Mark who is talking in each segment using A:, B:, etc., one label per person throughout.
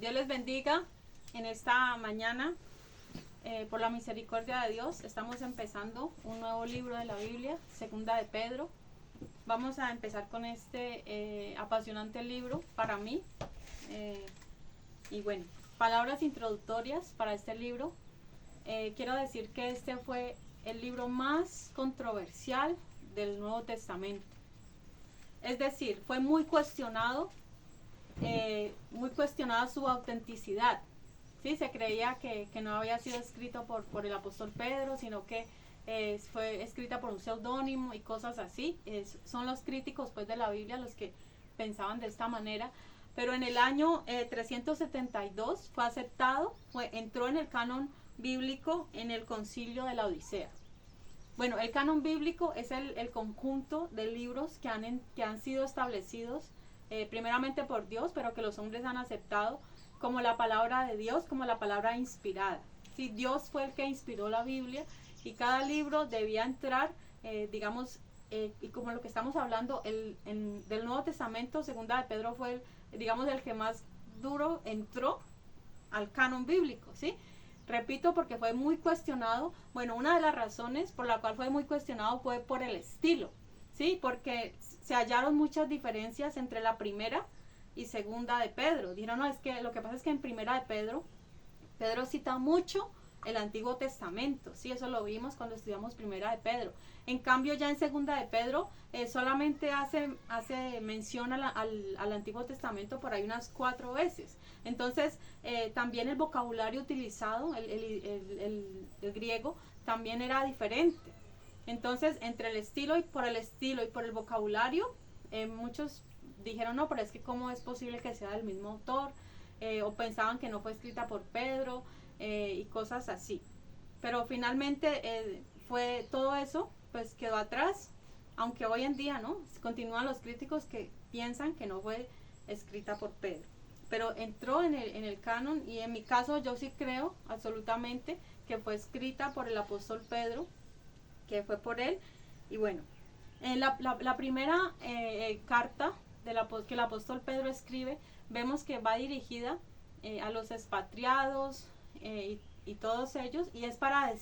A: Dios les bendiga en esta mañana. Por la misericordia de Dios, estamos empezando un nuevo libro de la Biblia, Segunda de Pedro. Vamos a empezar con este apasionante libro para mí. Y bueno, palabras introductorias para este libro. Quiero decir que este fue el libro más controversial del Nuevo Testamento. Es decir, fue muy cuestionada su autenticidad. ¿Sí? Se creía que no había sido escrito por el apóstol Pedro, sino que fue escrita por un seudónimo y cosas así. Son los críticos pues, de la Biblia los que pensaban de esta manera. Pero en el año 372 fue aceptado, entró en el canon bíblico en el concilio de la Odisea. Bueno, el canon bíblico es el conjunto de libros que han sido establecidos primeramente por Dios, pero que los hombres han aceptado como la palabra de Dios, como la palabra inspirada. Sí, Dios fue el que inspiró la Biblia y cada libro debía entrar, y como lo que estamos hablando, del Nuevo Testamento, Segunda de Pedro fue el que más duro entró al canon bíblico, ¿sí? Repito, porque fue muy cuestionado. Bueno, una de las razones por la cual fue muy cuestionado fue por el estilo, ¿sí? Porque se hallaron muchas diferencias entre la primera y Segunda de Pedro. Dijeron, no, es que lo que pasa es que en Primera de Pedro cita mucho el Antiguo Testamento, sí, eso lo vimos cuando estudiamos Primera de Pedro. En cambio, ya en Segunda de Pedro solamente hace mención al Antiguo Testamento por ahí unas 4 veces. Entonces, también el vocabulario utilizado, el griego, también era diferente. Entonces, entre el estilo y por el vocabulario, muchos dijeron, no, pero es que cómo es posible que sea del mismo autor, o pensaban que no fue escrita por Pedro, y cosas así. Pero finalmente fue todo eso, pues quedó atrás, aunque hoy en día, ¿no? Continúan los críticos que piensan que no fue escrita por Pedro. Pero entró en el canon, y en mi caso yo sí creo absolutamente que fue escrita por el apóstol Pedro, que fue por él. Y bueno, la primera carta que el apóstol Pedro escribe, vemos que va dirigida a los expatriados y todos ellos, y es para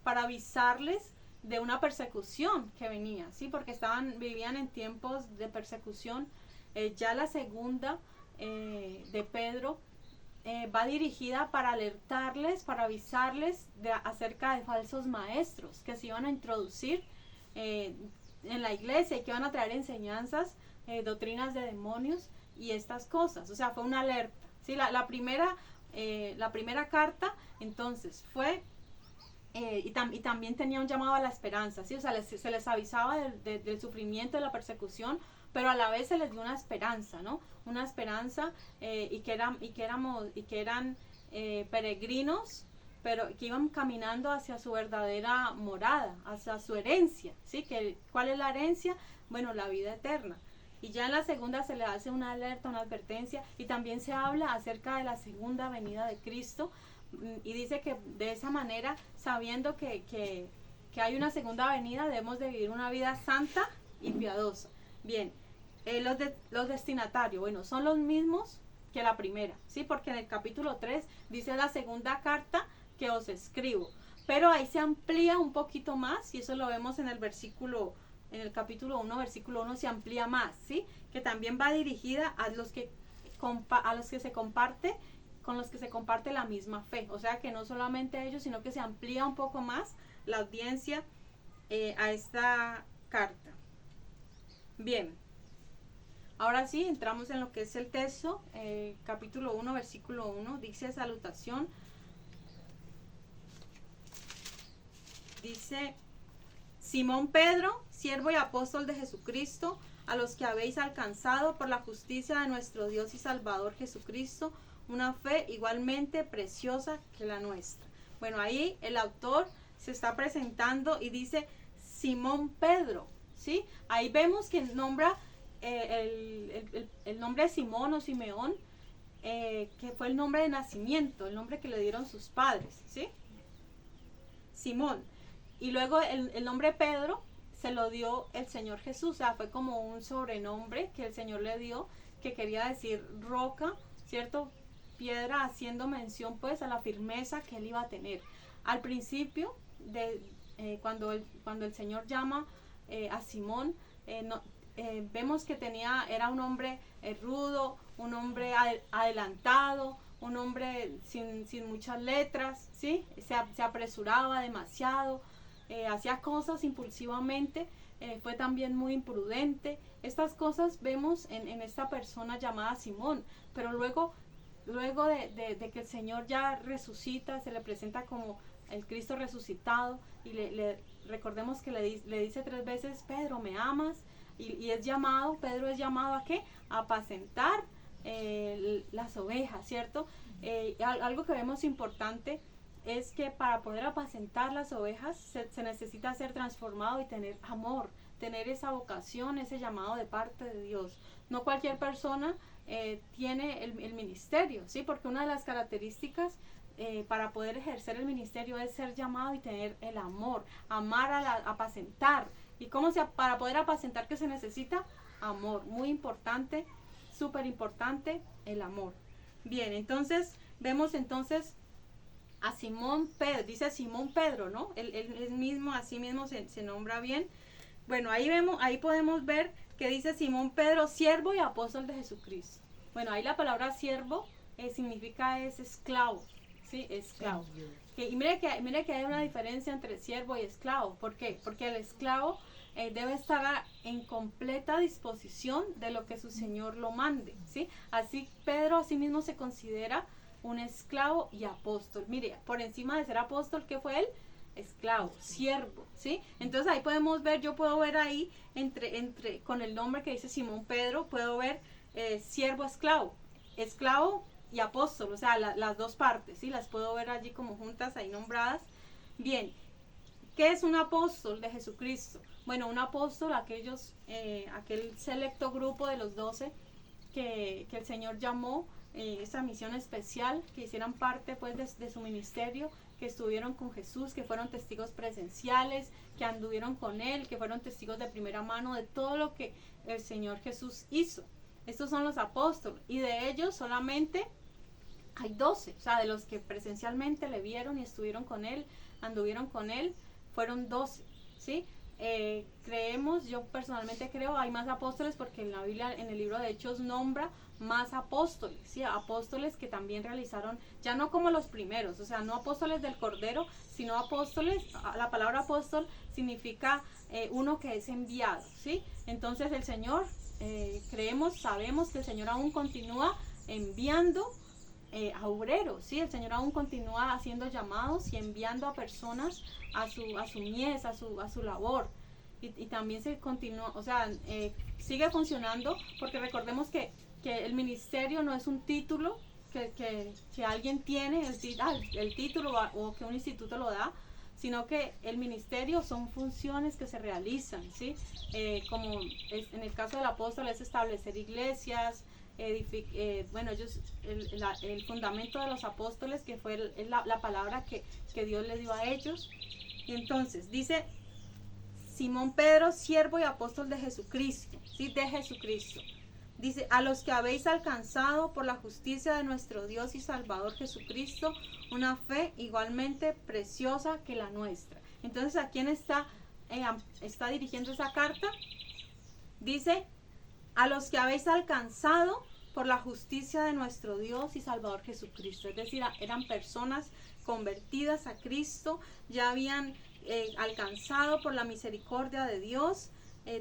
A: avisarles de una persecución que venía, ¿sí? Porque vivían en tiempos de persecución. Ya la segunda de Pedro va dirigida para alertarles, para avisarles acerca de falsos maestros que se iban a introducir en la iglesia y que iban a traer enseñanzas, doctrinas de demonios y estas cosas. O sea, fue una alerta, ¿sí? La primera carta entonces fue y también tenía un llamado a la esperanza, ¿sí? O sea, se les avisaba del sufrimiento, de la persecución, pero a la vez se les dio una esperanza, ¿no? Una esperanza, y que eran peregrinos, pero que iban caminando hacia su verdadera morada, hacia su herencia, ¿sí? ¿Cuál es la herencia? Bueno, la vida eterna. Y ya en la segunda se le hace una alerta, una advertencia, y también se habla acerca de la segunda venida de Cristo, y dice que de esa manera, sabiendo que hay una segunda venida, debemos de vivir una vida santa y piadosa. Bien, los destinatarios, bueno, son los mismos que la primera, ¿sí? Porque en el capítulo 3 dice la segunda carta que os escribo, pero ahí se amplía un poquito más, y eso lo vemos en el capítulo 1, versículo 1 se amplía más, ¿sí? Que también va dirigida a los que se comparte, con los que se comparte la misma fe. O sea que no solamente ellos, sino que se amplía un poco más la audiencia a esta carta. Bien, ahora sí, entramos en lo que es el texto. Capítulo 1, versículo 1, dice salutación. Dice: Simón Pedro, siervo y apóstol de Jesucristo, a los que habéis alcanzado por la justicia de nuestro Dios y Salvador Jesucristo, una fe igualmente preciosa que la nuestra. Bueno, ahí el autor se está presentando y dice Simón Pedro, ¿sí? Ahí vemos que nombra el nombre de Simón o Simeón, que fue el nombre de nacimiento, el nombre que le dieron sus padres, ¿sí? Simón. Y luego el nombre Pedro se lo dio el Señor Jesús, o sea, fue como un sobrenombre que el Señor le dio, que quería decir roca, ¿cierto? piedra, haciendo mención pues a la firmeza que él iba a tener. Al principio, cuando el Señor llama a Simón, vemos que era un hombre rudo, un hombre adelantado, un hombre sin muchas letras, ¿sí? Se apresuraba demasiado, hacía cosas impulsivamente, fue también muy imprudente. Estas cosas vemos en esta persona llamada Simón, pero luego de que el Señor ya resucita, se le presenta como el Cristo resucitado, y recordemos que le dice 3 veces: Pedro, ¿me amas? Y Pedro es llamado ¿a qué? A apacentar las ovejas, ¿cierto? Algo que vemos importante es que para poder apacentar las ovejas se necesita ser transformado y tener amor, tener esa vocación, ese llamado de parte de Dios. No cualquier persona tiene el ministerio, ¿sí? Porque una de las características para poder ejercer el ministerio es ser llamado y tener el amor, amar apacentar. ¿Y para poder apacentar qué se necesita? Amor, muy importante, súper importante, el amor. Bien, entonces vemos a Simón Pedro, dice Simón Pedro, ¿no? Él mismo, así mismo se nombra bien. Bueno, ahí podemos ver que dice Simón Pedro, siervo y apóstol de Jesucristo. Bueno, ahí la palabra siervo significa es esclavo, ¿sí? Esclavo. Y mire que hay una diferencia entre siervo y esclavo. ¿Por qué? Porque el esclavo debe estar en completa disposición de lo que su señor lo mande, ¿sí? Así Pedro así mismo se considera un esclavo y apóstol. Mire, por encima de ser apóstol, ¿qué fue él? Esclavo, siervo, ¿sí? Entonces ahí podemos ver, yo puedo ver ahí con el nombre que dice Simón Pedro, puedo ver siervo, esclavo y apóstol, o sea, las dos partes, ¿sí? Las puedo ver allí como juntas, ahí nombradas. Bien, ¿qué es un apóstol de Jesucristo? Bueno, un apóstol, aquel selecto grupo de los 12 que el Señor llamó, esa misión especial, que hicieran parte pues de su ministerio, que estuvieron con Jesús, que fueron testigos presenciales, que anduvieron con él, que fueron testigos de primera mano de todo lo que el Señor Jesús hizo. Estos son los apóstoles, y de ellos solamente hay 12, o sea, de los que presencialmente le vieron y estuvieron con él, anduvieron con él, fueron 12, ¿sí? Yo personalmente creo, hay más apóstoles, porque en la Biblia, en el libro de Hechos, nombra más apóstoles, ¿sí? Apóstoles que también realizaron, ya no como los primeros, o sea, no apóstoles del Cordero, sino apóstoles. La palabra apóstol significa uno que es enviado, ¿sí? Entonces el Señor, sabemos que el Señor aún continúa enviando a obreros, ¿sí? El Señor aún continúa haciendo llamados y enviando a personas a su mies, a su labor, y también se continúa, o sea, sigue funcionando, porque recordemos que el ministerio no es un título que alguien tiene, el título, o que un instituto lo da, sino que el ministerio son funciones que se realizan, ¿sí? Como en el caso del apóstol es establecer iglesias, el fundamento de los apóstoles, que fue la palabra que Dios le dio a ellos. Y entonces dice Simón Pedro, siervo y apóstol de Jesucristo, ¿sí? De Jesucristo. Dice: a los que habéis alcanzado por la justicia de nuestro Dios y Salvador Jesucristo una fe igualmente preciosa que la nuestra. Entonces, ¿a quién está dirigiendo esa carta? Dice: a los que habéis alcanzado por la justicia de nuestro Dios y Salvador Jesucristo. Es decir, eran personas convertidas a Cristo, ya habían alcanzado por la misericordia de Dios,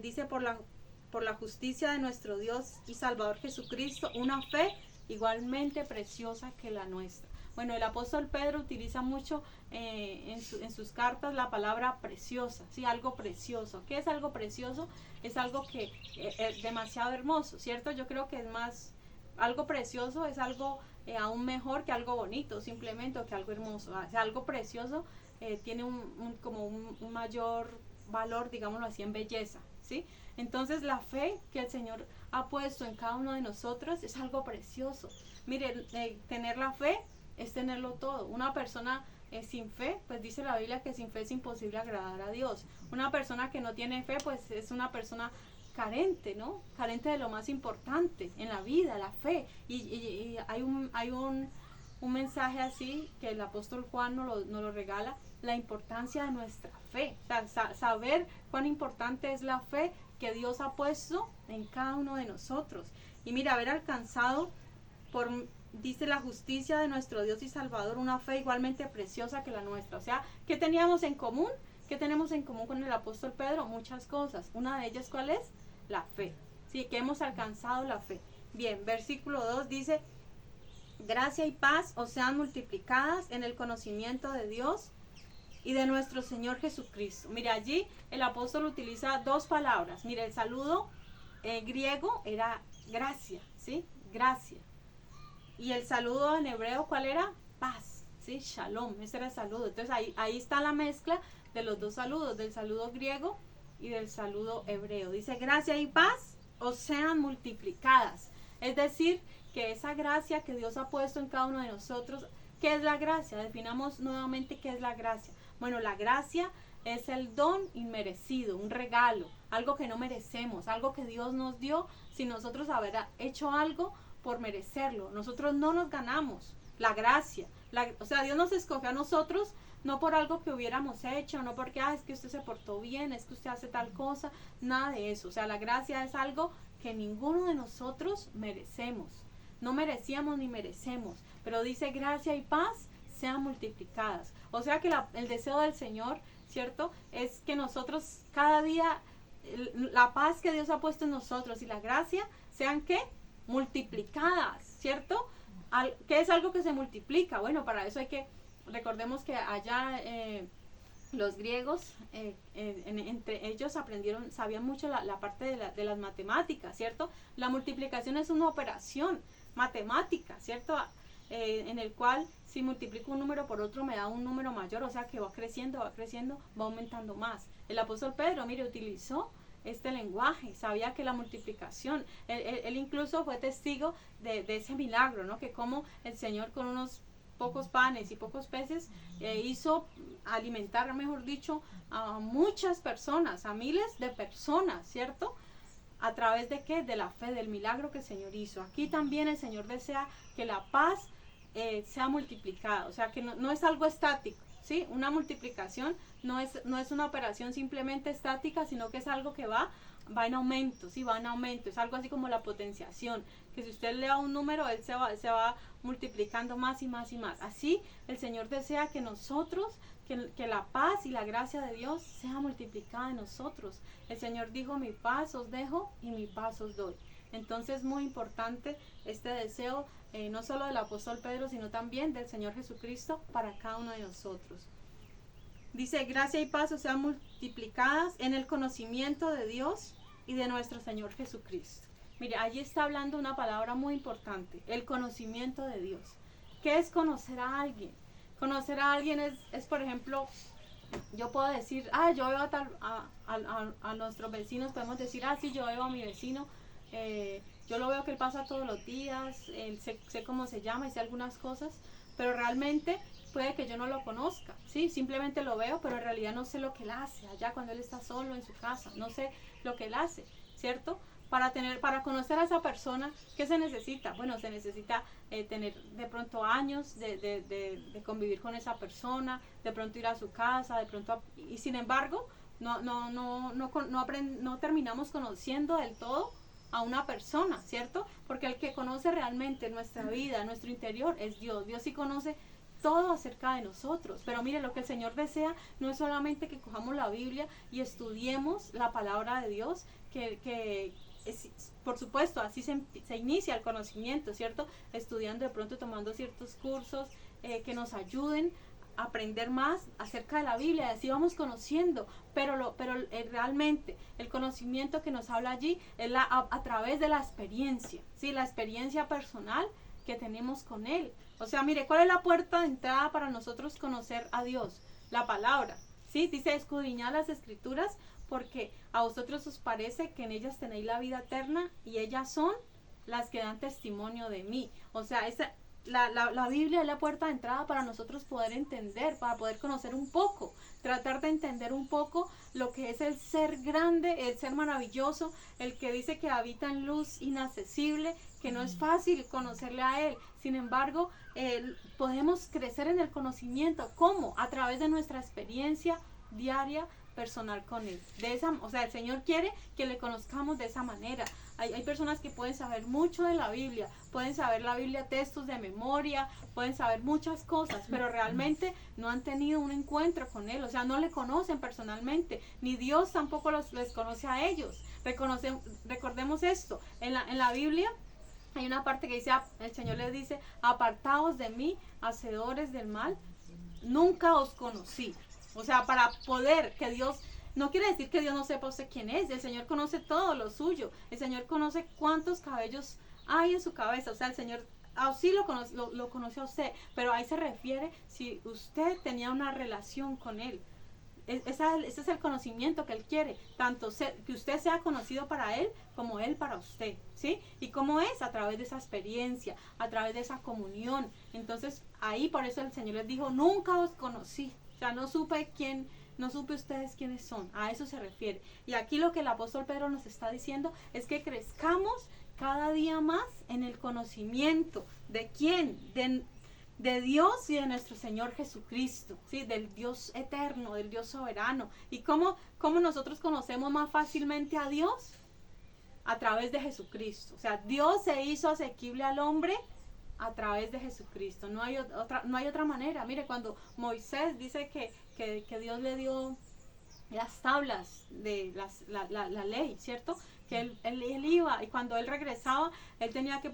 A: dice por la justicia de nuestro Dios y Salvador Jesucristo, una fe igualmente preciosa que la nuestra. Bueno, el apóstol Pedro utiliza mucho en sus cartas la palabra preciosa, ¿sí? Algo precioso. ¿Qué es algo precioso? Es algo que es demasiado hermoso, ¿cierto? Yo creo que es más, algo precioso es algo aún mejor que algo bonito, simplemente, o que algo hermoso. O sea, algo precioso tiene un mayor valor, digámoslo así, en belleza, ¿sí? Entonces la fe que el Señor ha puesto en cada uno de nosotros es algo precioso. Mire, tener la fe es tenerlo todo. Una persona sin fe, pues dice la Biblia que sin fe es imposible agradar a Dios. Una persona que no tiene fe, pues es una persona carente, ¿no? Carente de lo más importante en la vida, la fe. Y hay un mensaje así que el apóstol Juan nos lo regala, la importancia de nuestra fe. O sea, saber cuán importante es la fe que Dios ha puesto en cada uno de nosotros. Y mira, haber alcanzado dice la justicia de nuestro Dios y Salvador, una fe igualmente preciosa que la nuestra. O sea, ¿qué teníamos en común? ¿Qué tenemos en común con el apóstol Pedro? Muchas cosas. Una de ellas, ¿cuál es? La fe. Sí, que hemos alcanzado la fe. Bien, versículo 2 dice, gracia y paz os sean multiplicadas en el conocimiento de Dios y de nuestro Señor Jesucristo. Mire, allí el apóstol utiliza dos palabras. Mire, el saludo griego era gracia, ¿sí? Gracia. Y el saludo en hebreo, ¿cuál era? Paz, ¿sí? Shalom, ese era el saludo. Entonces ahí está la mezcla de los dos saludos, del saludo griego y del saludo hebreo. Dice, gracia y paz os sean multiplicadas. Es decir, que esa gracia que Dios ha puesto en cada uno de nosotros, ¿qué es la gracia? Definamos nuevamente qué es la gracia. Bueno, la gracia es el don inmerecido, un regalo, algo que no merecemos, algo que Dios nos dio sin nosotros haber hecho algo por merecerlo. Nosotros no nos ganamos la gracia. O sea, Dios nos escogió a nosotros no por algo que hubiéramos hecho, no porque, es que usted se portó bien, es que usted hace tal cosa, nada de eso. O sea, la gracia es algo que ninguno de nosotros merecemos. No merecíamos ni merecemos, pero dice gracia y paz sean multiplicadas. O sea que el deseo del Señor, ¿cierto? Es que nosotros cada día, la paz que Dios ha puesto en nosotros y la gracia sean, ¿qué? Multiplicadas, ¿cierto? ¿Qué es algo que se multiplica? Bueno, para eso recordemos que allá los griegos, entre ellos sabían mucho la parte de las matemáticas, ¿cierto? La multiplicación es una operación matemática, ¿cierto? En el cual si multiplico un número por otro me da un número mayor, o sea que va creciendo, va aumentando más. El apóstol Pedro, mire, utilizó este lenguaje, sabía que la multiplicación, él incluso fue testigo de ese milagro, ¿no? Que como el Señor con unos pocos panes y pocos peces hizo alimentar, mejor dicho, a muchas personas, a miles de personas, ¿cierto? ¿A través de qué? De la fe, del milagro que el Señor hizo. Aquí también el Señor desea que la paz sea multiplicada, o sea que no es algo estático, ¿sí? Una multiplicación no es una operación simplemente estática, sino que es algo que va en aumento, sí, va en aumento. Es algo así como la potenciación, que si usted le da un número, él se va multiplicando más y más y más. Así el Señor desea que nosotros, que la paz y la gracia de Dios sea multiplicada en nosotros. El Señor dijo, mi paz os dejo y mi paz os doy. Entonces, muy importante este deseo, no solo del apóstol Pedro, sino también del Señor Jesucristo para cada uno de nosotros. Dice, gracia y paz os sean multiplicadas en el conocimiento de Dios y de nuestro Señor Jesucristo. Mire, allí está hablando una palabra muy importante, el conocimiento de Dios. ¿Qué es conocer a alguien? Conocer a alguien es por ejemplo, yo puedo decir, yo veo a nuestros vecinos, podemos decir, sí, yo veo a mi vecino, yo lo veo que él pasa todos los días, sé cómo se llama y sé algunas cosas, pero realmente puede que yo no lo conozca, ¿sí? Simplemente lo veo, pero en realidad no sé lo que él hace allá cuando él está solo en su casa, no sé lo que él hace, ¿cierto? Para conocer a esa persona, ¿qué se necesita? Bueno, se necesita tener de pronto años de convivir con esa persona, de pronto ir a su casa, y sin embargo, no terminamos conociendo del todo a una persona, ¿cierto? Porque el que conoce realmente nuestra vida, nuestro interior, es Dios. Dios sí conoce todo acerca de nosotros. Pero mire, lo que el Señor desea no es solamente que cojamos la Biblia y estudiemos la palabra de Dios, por supuesto, así se inicia el conocimiento, ¿cierto? Estudiando, de pronto tomando ciertos cursos que nos ayuden a aprender más acerca de la Biblia, y así vamos conociendo, pero realmente el conocimiento que nos habla allí es a través de la experiencia, ¿sí? La experiencia personal que tenemos con Él. O sea, mire, ¿cuál es la puerta de entrada para nosotros conocer a Dios? La palabra, ¿sí? Dice, escudriñad las Escrituras, porque a vosotros os parece que en ellas tenéis la vida eterna, y ellas son las que dan testimonio de mí. O sea, la Biblia es la puerta de entrada para nosotros poder entender, para poder conocer un poco, tratar de entender un poco lo que es el ser grande, el ser maravilloso, el que dice que habita en luz inaccesible, que no es fácil conocerle a Él. Sin embargo, podemos crecer en el conocimiento. ¿Cómo? A través de nuestra experiencia diaria personal con Él. O sea, el Señor quiere que le conozcamos de esa manera. Hay personas que pueden saber mucho de la Biblia, pueden saber la Biblia textos de memoria, pueden saber muchas cosas, pero realmente no han tenido un encuentro con Él, o sea, no le conocen personalmente, ni Dios tampoco les conoce a ellos. Recordemos esto, en la Biblia hay una parte que dice, el Señor les dice, apartaos de mí, hacedores del mal, nunca os conocí. O sea, para poder que Dios, no quiere decir que Dios no sepa usted quién es, el Señor conoce todo lo suyo, el Señor conoce cuántos cabellos hay en su cabeza, o sea, el Señor sí lo conoce a usted, pero ahí se refiere si usted tenía una relación con Él. Ese es el conocimiento que Él quiere, tanto que usted sea conocido para Él como Él para usted, ¿sí? ¿Y cómo es? A través de esa experiencia, a través de esa comunión. Entonces, ahí por eso el Señor les dijo, nunca os conocí. O sea, no supe ustedes quiénes son, a eso se refiere. Y aquí lo que el apóstol Pedro nos está diciendo es que crezcamos cada día más en el conocimiento de quién, de Dios y de nuestro Señor Jesucristo, ¿sí? Del Dios eterno, del Dios soberano. ¿Y cómo nosotros conocemos más fácilmente a Dios? A través de Jesucristo. O sea, Dios se hizo asequible al hombre a través de Jesucristo. No hay otra manera. Mire, cuando Moisés dice que Dios le dio las tablas de la ley, ¿cierto? Que él iba y cuando él regresaba, él tenía que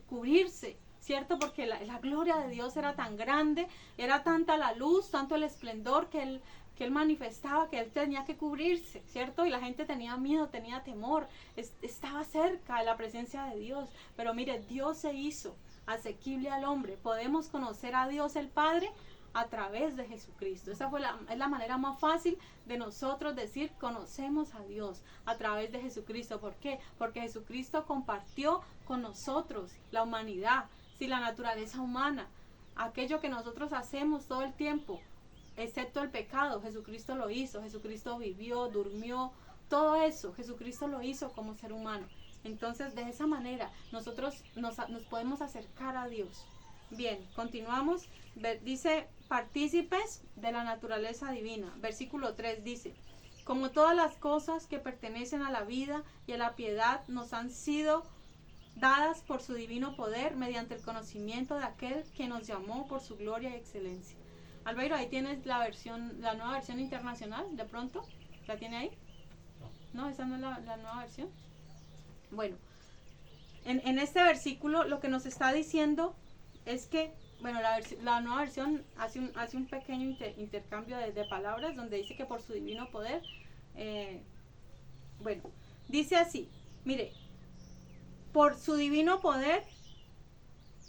A: cubrirse, ¿cierto? Porque la gloria de Dios era tan grande, era tanta la luz, tanto el esplendor que él manifestaba, que él tenía que cubrirse, ¿cierto? Y la gente tenía miedo, tenía temor, estaba cerca de la presencia de Dios. Pero mire, Dios se hizo asequible al hombre. Podemos conocer a Dios el Padre a través de Jesucristo. Esa es la manera más fácil de nosotros decir conocemos a Dios a través de Jesucristo. ¿Por qué? Porque Jesucristo compartió con nosotros la humanidad, sí, la naturaleza humana, aquello que nosotros hacemos todo el tiempo, excepto el pecado. Jesucristo lo hizo, Jesucristo vivió, durmió, todo eso, Jesucristo lo hizo como ser humano. Entonces, de esa manera, nosotros nos podemos acercar a Dios. Bien, continuamos. Dice, partícipes de la naturaleza divina. Versículo 3 dice, como todas las cosas que pertenecen a la vida y a la piedad nos han sido dadas por su divino poder mediante el conocimiento de aquel que nos llamó por su gloria y excelencia. Albeiro, ahí tienes la nueva versión internacional, de pronto. ¿La tiene ahí? No, esa no es la nueva versión. Bueno, en este versículo lo que nos está diciendo es que, bueno, la nueva versión hace un pequeño intercambio de palabras donde dice que por su divino poder, bueno, dice así, mire, por su divino poder,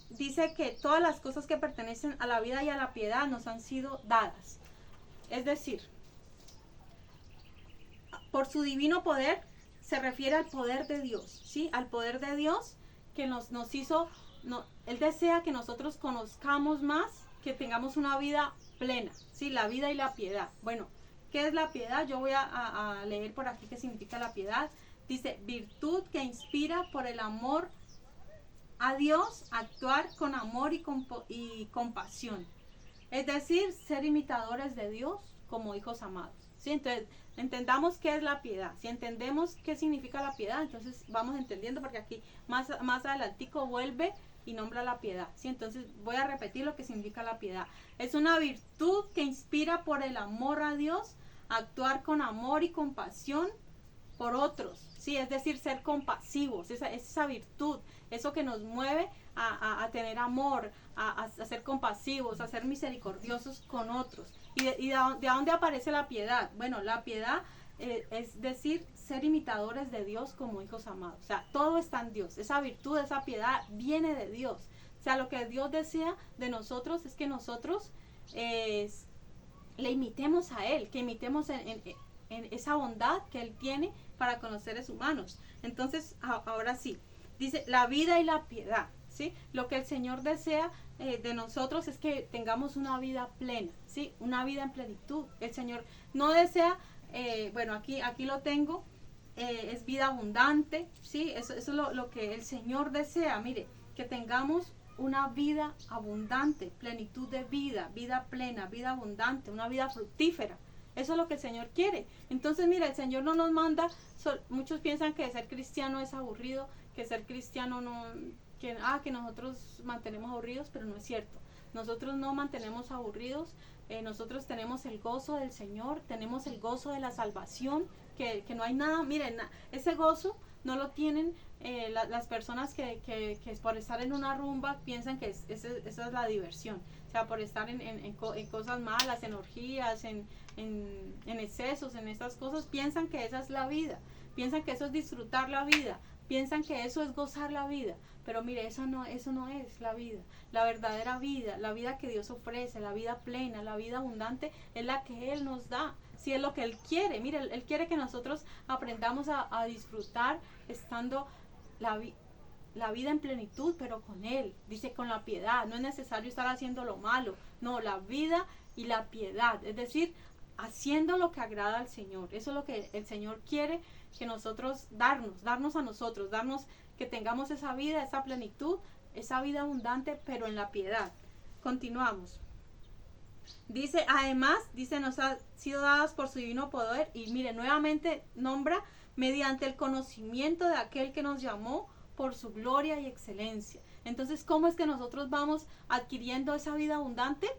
A: dice que todas las cosas que pertenecen a la vida y a la piedad nos han sido dadas. Es decir, por su divino poder se refiere al poder de Dios, ¿sí? Al poder de Dios que nos hizo, Él desea que nosotros conozcamos más, que tengamos una vida plena, ¿sí? La vida y la piedad. Bueno, ¿qué es la piedad? Yo voy a leer por aquí qué significa la piedad. Dice, virtud que inspira por el amor a Dios, actuar con amor y compasión. Es decir, ser imitadores de Dios como hijos amados. ¿Sí? Entonces, entendamos qué es la piedad. Si entendemos qué significa la piedad, entonces vamos entendiendo, porque aquí más adelantico vuelve y nombra la piedad. ¿Sí? Entonces voy a repetir lo que significa la piedad. Es una virtud que inspira por el amor a Dios, actuar con amor y compasión por otros. ¿Sí? Es decir, ser compasivos, esa virtud, eso que nos mueve a tener amor, a ser compasivos, a ser misericordiosos con otros. ¿Y de dónde aparece la piedad? Bueno, la piedad es decir, ser imitadores de Dios como hijos amados. O sea, todo está en Dios. Esa virtud, esa piedad viene de Dios. O sea, lo que Dios desea de nosotros es que nosotros le imitemos a Él, que imitemos en esa bondad que Él tiene para con los seres humanos. Entonces, ahora sí, dice la vida y la piedad. ¿sí? Lo que el Señor desea de nosotros es que tengamos una vida plena, ¿sí? Una vida en plenitud. El Señor no desea, bueno, aquí lo tengo, es vida abundante, ¿sí? Eso es lo que el Señor desea, mire, que tengamos una vida abundante, plenitud de vida, vida plena, vida abundante, una vida fructífera. Eso es lo que el Señor quiere. Entonces, mira, el Señor no nos manda, muchos piensan que ser cristiano es aburrido, que ser cristiano no, que nosotros mantenemos aburridos, pero no es cierto. Nosotros no mantenemos aburridos, nosotros tenemos el gozo del Señor, tenemos el gozo de la salvación, que no hay nada, miren, ese gozo no lo tienen las personas que por estar en una rumba piensan que esa es la diversión. O sea, por estar en cosas malas, en orgías, en excesos, en estas cosas, piensan que esa es la vida, piensan que eso es disfrutar la vida, piensan que eso es gozar la vida. Pero mire, eso no es la vida. La verdadera vida, la vida que Dios ofrece, la vida plena, la vida abundante, es la que Él nos da. Si es lo que Él quiere. Mire, Él quiere que nosotros aprendamos a disfrutar estando la vida en plenitud, pero con Él. Dice, con la piedad. No es necesario estar haciendo lo malo. No, la vida y la piedad. Es decir, haciendo lo que agrada al Señor. Eso es lo que el Señor quiere que nosotros darnos a nosotros, que tengamos esa vida, esa plenitud, esa vida abundante, pero en la piedad. Continuamos. Dice, además, nos ha sido dadas por su divino poder, y mire, nuevamente nombra, mediante el conocimiento de aquel que nos llamó por su gloria y excelencia. Entonces, ¿cómo es que nosotros vamos adquiriendo esa vida abundante?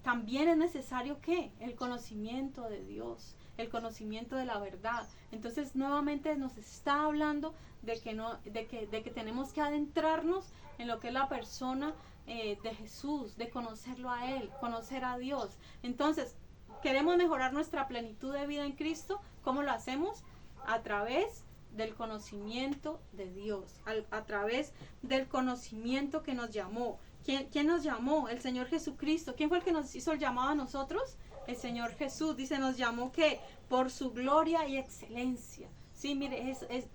A: También es necesario que el conocimiento de Dios, el conocimiento de la verdad. Entonces nuevamente nos está hablando de que tenemos que adentrarnos en lo que es la persona de Jesús, de conocerlo a Él, conocer a Dios. Entonces, queremos mejorar nuestra plenitud de vida en Cristo. ¿Cómo lo hacemos? A través del conocimiento de Dios, a través del conocimiento que nos llamó. ¿Quién nos llamó? El Señor Jesucristo. ¿Quién fue el que nos hizo el llamado a nosotros? El Señor Jesús. Dice, nos llamó ¿qué? Por su gloria y excelencia. Sí, mire,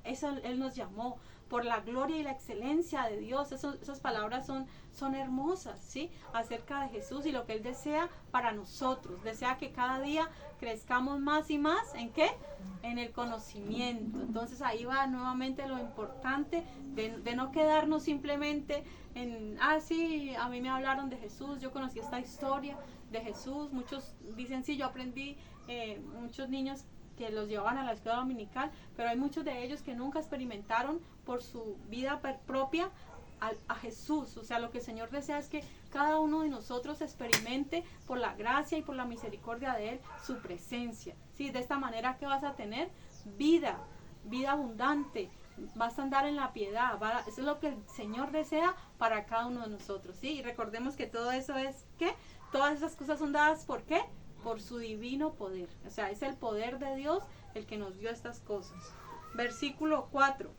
A: eso Él nos llamó por la gloria y la excelencia de Dios. Esas palabras son hermosas, ¿sí? Acerca de Jesús y lo que Él desea para nosotros. Desea que cada día crezcamos más y más. ¿En qué? En el conocimiento. Entonces ahí va nuevamente lo importante de no quedarnos simplemente en, sí, a mí me hablaron de Jesús, yo conocí esta historia de Jesús. Muchos dicen, sí, yo aprendí, muchos niños que los llevaban a la escuela dominical, pero hay muchos de ellos que nunca experimentaron por su vida propia a Jesús. O sea, lo que el Señor desea es que cada uno de nosotros experimente por la gracia y por la misericordia de Él su presencia. ¿Sí? De esta manera que vas a tener vida abundante, vas a andar en la piedad, eso es lo que el Señor desea para cada uno de nosotros. ¿Sí? Y recordemos que todo eso es, ¿qué? Todas esas cosas son dadas, ¿por qué? Por su divino poder. O sea, es el poder de Dios el que nos dio estas cosas. Versículo 4.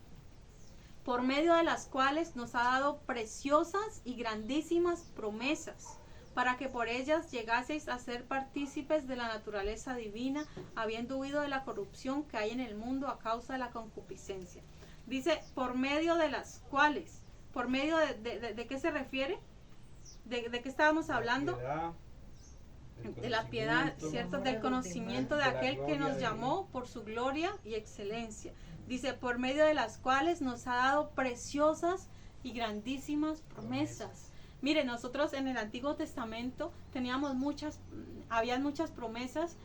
A: Por medio de las cuales nos ha dado preciosas y grandísimas promesas, para que por ellas llegaseis a ser partícipes de la naturaleza divina, habiendo huido de la corrupción que hay en el mundo a causa de la concupiscencia. Dice, por medio de las cuales. ¿Por medio de qué se refiere? ¿De qué estábamos hablando? De la piedad, ¿cierto? Del conocimiento de aquel que nos llamó por su gloria y excelencia. Dice, por medio de las cuales nos ha dado preciosas y grandísimas promesas. Mire, nosotros en el Antiguo Testamento teníamos habían muchas promesas,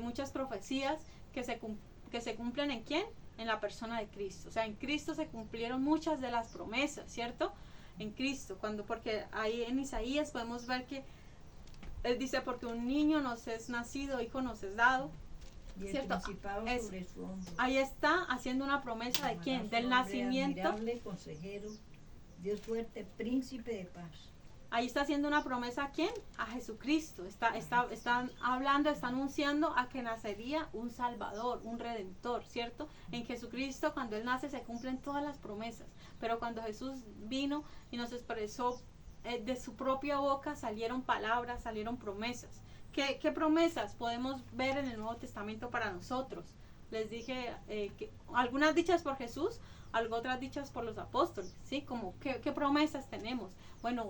A: muchas profecías que se cumplen ¿en quién? En la persona de Cristo. O sea, en Cristo se cumplieron muchas de las promesas, ¿cierto? En Cristo, porque ahí en Isaías podemos ver que Él dice, porque un niño nos es nacido, hijo nos es dado.
B: Y el
A: ¿cierto?
B: principado sobre su hombro.
A: Ahí está haciendo una promesa de quién, del nacimiento.
B: Admirable, consejero, Dios fuerte, príncipe de paz.
A: Ahí está haciendo una promesa a quién, a Jesucristo. Están hablando, está anunciando a que nacería un Salvador, un Redentor, ¿cierto? En Jesucristo, cuando Él nace, se cumplen todas las promesas. Pero cuando Jesús vino y nos expresó, de su propia boca salieron palabras, salieron promesas. ¿Qué promesas podemos ver en el Nuevo Testamento para nosotros? les dije que algunas dichas por Jesús, algo otras dichas por los apóstoles, ¿sí? Como, ¿qué promesas tenemos? Bueno,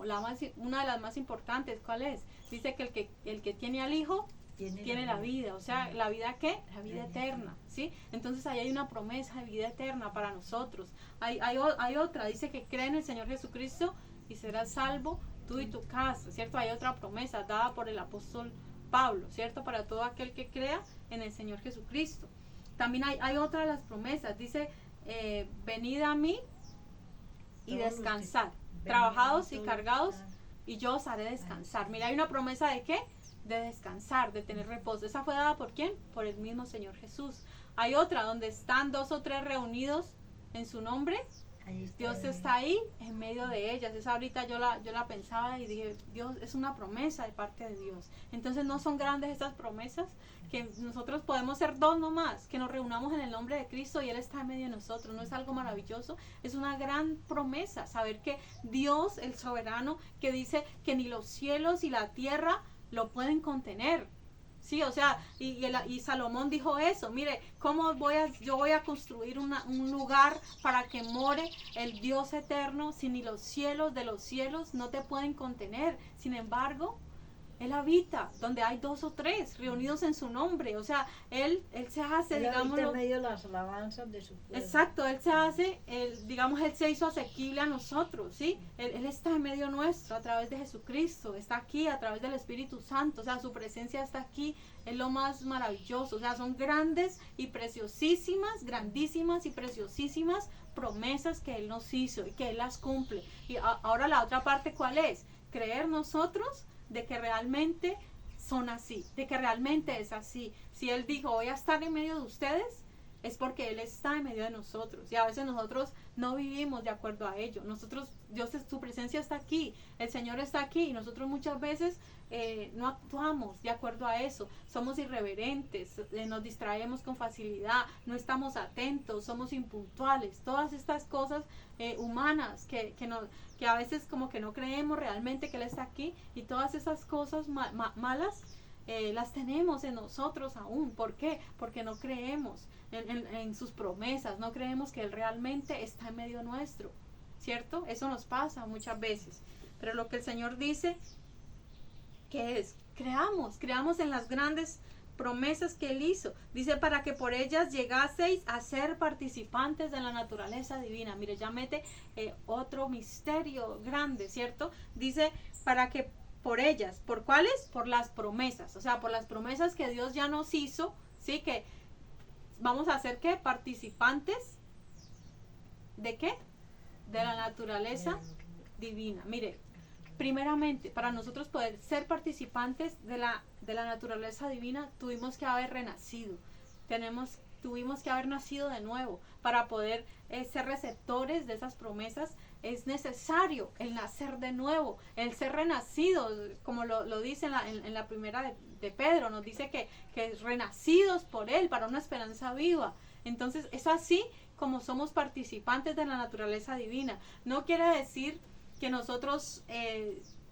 A: una de las más importantes, ¿cuál es? Dice que el que tiene al Hijo, tiene la vida. O sea, ¿la vida qué? La vida eterna, ¿sí? Entonces ahí hay una promesa de vida eterna para nosotros. Hay otra, dice que cree en el Señor Jesucristo y serás salvo tú y tu casa, ¿cierto? Hay otra promesa dada por el apóstol Pablo, ¿cierto? Para todo aquel que crea en el Señor Jesucristo. También hay otra de las promesas, dice, venid a mí y descansar, trabajados y cargados, y yo os haré descansar. Mira, hay una promesa de ¿qué? De descansar, de tener reposo. ¿Esa fue dada por quién? Por el mismo Señor Jesús. Hay otra donde están 2 o 3 reunidos en su nombre. Dios está ahí en medio de ellas. Esa ahorita yo la pensaba y dije, Dios, es una promesa de parte de Dios. Entonces no son grandes estas promesas, que nosotros podemos ser 2 nomás, que nos reunamos en el nombre de Cristo y Él está en medio de nosotros. ¿No es algo maravilloso? Es una gran promesa saber que Dios, el soberano, que dice que ni los cielos y la tierra lo pueden contener. Sí, o sea, y Salomón dijo eso, mire, yo voy a construir un lugar para que more el Dios eterno, si ni los cielos de los cielos no te pueden contener. Sin embargo, Él habita donde hay 2 o 3 reunidos en su nombre. O sea, Él se hace, digamos,
B: en medio de las alabanzas de su pueblo.
A: Exacto, Él se hace, digamos, Él se hizo asequible a nosotros, ¿sí? Él está en medio nuestro a través de Jesucristo, está aquí a través del Espíritu Santo, o sea, su presencia está aquí, es lo más maravilloso. O sea, son grandes y preciosísimas, grandísimas y preciosísimas promesas que Él nos hizo y que Él las cumple. Y ahora la otra parte, ¿cuál es? Creer nosotros de que realmente son así, de que realmente es así. Si Él dijo, voy a estar en medio de ustedes, es porque Él está en medio de nosotros. Y a veces nosotros no vivimos de acuerdo a ello. Dios, su presencia está aquí, el Señor está aquí, y nosotros muchas veces no actuamos de acuerdo a eso. Somos irreverentes, nos distraemos con facilidad, no estamos atentos, somos impuntuales. Todas estas cosas humanas que a veces como que no creemos realmente que Él está aquí, y todas esas cosas malas las tenemos en nosotros aún. ¿Por qué? Porque no creemos en sus promesas, no creemos que Él realmente está en medio nuestro, ¿cierto? Eso nos pasa muchas veces. Pero lo que el Señor dice, que es, creamos en las grandes promesas que Él hizo. Dice, para que por ellas llegaseis a ser participantes de la naturaleza divina. Mire, ya mete otro misterio grande, ¿cierto? Dice, para que por ellas, ¿por cuáles? Por las promesas, o sea, por las promesas que Dios ya nos hizo, ¿sí? Que vamos a ser, ¿qué? Participantes ¿de qué? De la naturaleza divina. Mire, primeramente, para nosotros poder ser participantes de la naturaleza divina, tuvimos que haber renacido. Tuvimos que haber nacido de nuevo. Para poder ser receptores de esas promesas, es necesario el nacer de nuevo, el ser renacido, como lo dice en la primera de Pedro, nos dice que renacidos por Él para una esperanza viva. Entonces, es así como somos participantes de la naturaleza divina. No quiere decir que nosotros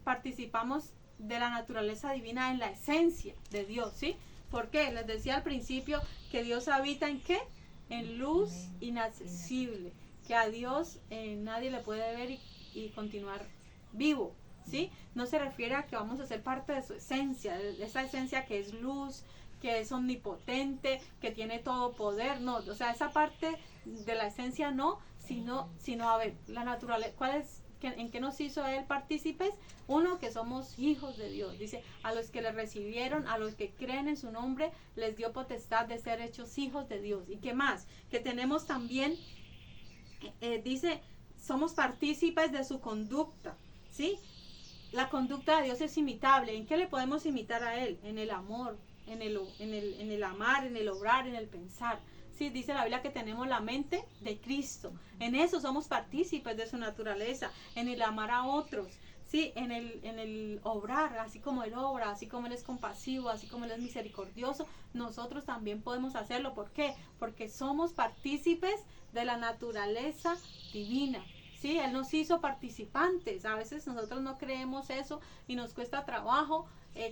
A: participamos de la naturaleza divina en la esencia de Dios, ¿sí? Porque les decía al principio que Dios habita ¿en qué? En luz inaccesible, que a Dios nadie le puede ver y continuar vivo, ¿sí? No se refiere a que vamos a ser parte de su esencia, de esa esencia que es luz, que es omnipotente, que tiene todo poder, no, o sea, esa parte de la esencia no, sino a ver, la naturaleza, ¿en qué nos hizo Él partícipes? Uno, que somos hijos de Dios. Dice, a los que le recibieron, a los que creen en su nombre, les dio potestad de ser hechos hijos de Dios. ¿Y qué más? Que tenemos también, dice, somos partícipes de su conducta, ¿sí? La conducta de Dios es imitable. ¿En qué le podemos imitar a Él? En el amor, en el amar, en el obrar, en el pensar. Sí, dice la Biblia que tenemos la mente de Cristo. En eso somos partícipes de su naturaleza, en el amar a otros, sí, en el obrar, así como Él obra, así como Él es compasivo, así como Él es misericordioso, nosotros también podemos hacerlo. ¿Por qué? Porque somos partícipes de la naturaleza divina. Sí, Él nos hizo participantes. A veces nosotros no creemos eso y nos cuesta trabajo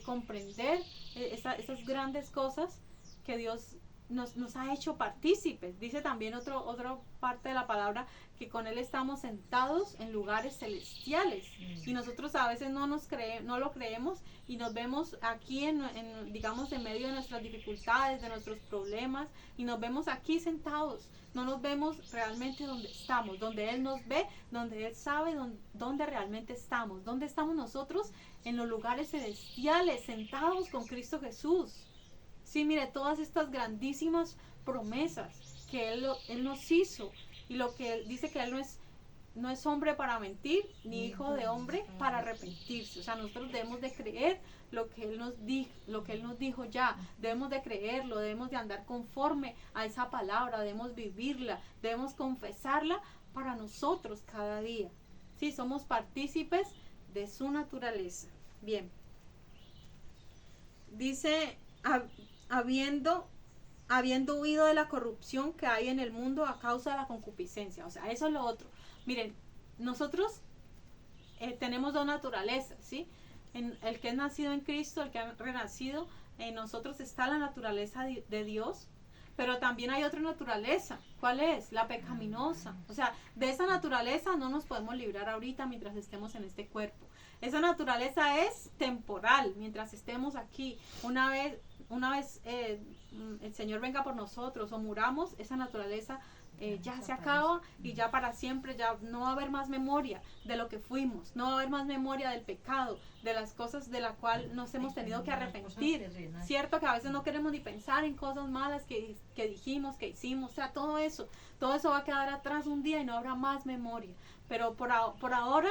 A: comprender esas grandes cosas que Dios nos ha hecho partícipes. Dice también otra parte de la palabra que con Él estamos sentados en lugares celestiales. Y nosotros a veces no lo creemos y nos vemos aquí digamos, en medio de nuestras dificultades, de nuestros problemas, y nos vemos aquí sentados. No nos vemos realmente donde estamos, donde Él nos ve, donde Él sabe dónde realmente estamos. ¿Dónde estamos nosotros? En los lugares celestiales, sentados con Cristo Jesús. Sí, mire, todas estas grandísimas promesas que Él nos hizo, y lo que Él dice, que Él no es hombre para mentir, ni hijo de hombre para arrepentirse. O sea, nosotros debemos de creer lo que Él nos dijo ya. Debemos de creerlo, debemos de andar conforme a esa palabra, debemos vivirla, debemos confesarla para nosotros cada día. Sí, somos partícipes de su naturaleza. Bien. Dice, habiendo huido de la corrupción que hay en el mundo a causa de la concupiscencia. O sea, eso es lo otro. Miren, nosotros tenemos dos naturalezas, ¿sí? El que es nacido en Cristo, el que ha renacido, en nosotros está la naturaleza de Dios, pero también hay otra naturaleza. ¿Cuál es? La pecaminosa. O sea, de esa naturaleza no nos podemos librar ahorita mientras estemos en este cuerpo. Esa naturaleza es temporal, mientras estemos aquí. Una vez el Señor venga por nosotros o muramos, esa naturaleza ya se acaba, y ya para siempre ya no va a haber más memoria de lo que fuimos, no va a haber más memoria del pecado, de las cosas de las cuales nos hemos tenido que arrepentir. Cierto que a veces no queremos ni pensar en cosas malas que dijimos, que hicimos. O sea, todo eso va a quedar atrás un día y no habrá más memoria. Pero por ahora,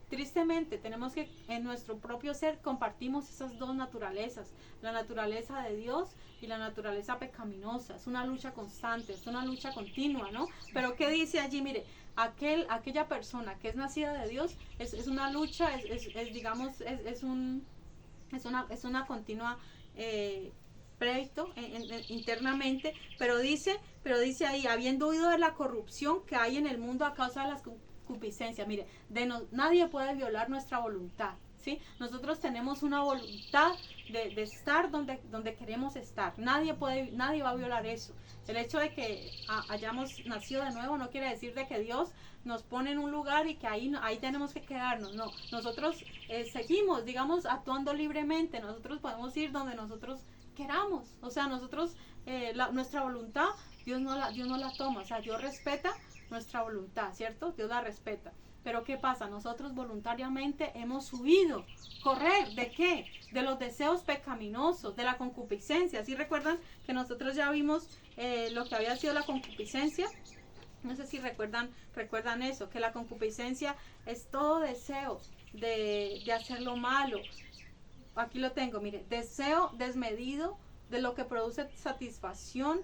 A: tristemente, tenemos que en nuestro propio ser compartimos esas dos naturalezas, la naturaleza de Dios y la naturaleza pecaminosa. Es una lucha constante, es una lucha continua, ¿no? Pero ¿qué dice allí? Mire, aquella persona que es nacida de Dios es una lucha, es una continua pleito internamente, pero dice ahí, habiendo huido de la corrupción que hay en el mundo a causa de las concupiscencia. Mire, nadie puede violar nuestra voluntad, ¿sí? Nosotros tenemos una voluntad de estar donde queremos estar. Nadie va a violar eso. El hecho de que hayamos nacido de nuevo no quiere decir de que Dios nos pone en un lugar y que ahí tenemos que quedarnos. No, nosotros seguimos, digamos, actuando libremente. Nosotros podemos ir donde nosotros queramos. O sea, nosotros, nuestra voluntad, Dios no la toma. O sea, Dios respeta nuestra voluntad, ¿cierto? Dios la respeta. Pero ¿qué pasa? Nosotros voluntariamente hemos huido. ¿Correr de qué? De los deseos pecaminosos, de la concupiscencia. ¿Sí recuerdan que nosotros ya vimos lo que había sido la concupiscencia? No sé si recuerdan eso, que la concupiscencia es todo deseo de hacer lo malo. Aquí lo tengo, mire, deseo desmedido de lo que produce satisfacción.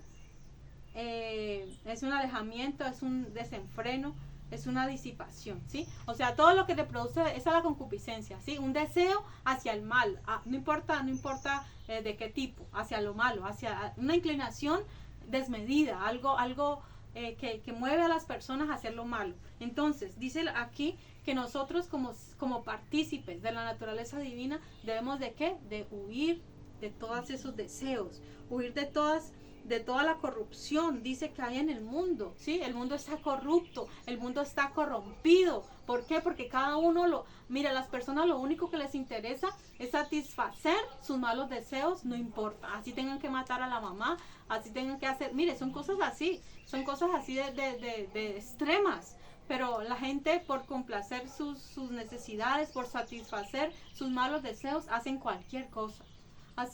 A: Es un alejamiento, es un desenfreno, es una disipación, ¿sí? O sea, todo lo que te produce, esa es la concupiscencia, ¿sí? Un deseo hacia el mal, no importa de qué tipo, hacia lo malo, hacia una inclinación desmedida, algo que mueve a las personas a hacer lo malo. Entonces, dice aquí que nosotros como partícipes de la naturaleza divina debemos de ¿qué? De huir de todos esos deseos, huir de toda la corrupción, dice, que hay en el mundo, ¿sí? El mundo está corrupto, el mundo está corrompido. ¿Por qué? Porque cada uno mira, las personas lo único que les interesa es satisfacer sus malos deseos, no importa. Así tengan que matar a la mamá, así tengan que hacer, mire, son cosas así de extremas. Pero la gente, por complacer sus necesidades, por satisfacer sus malos deseos, hacen cualquier cosa.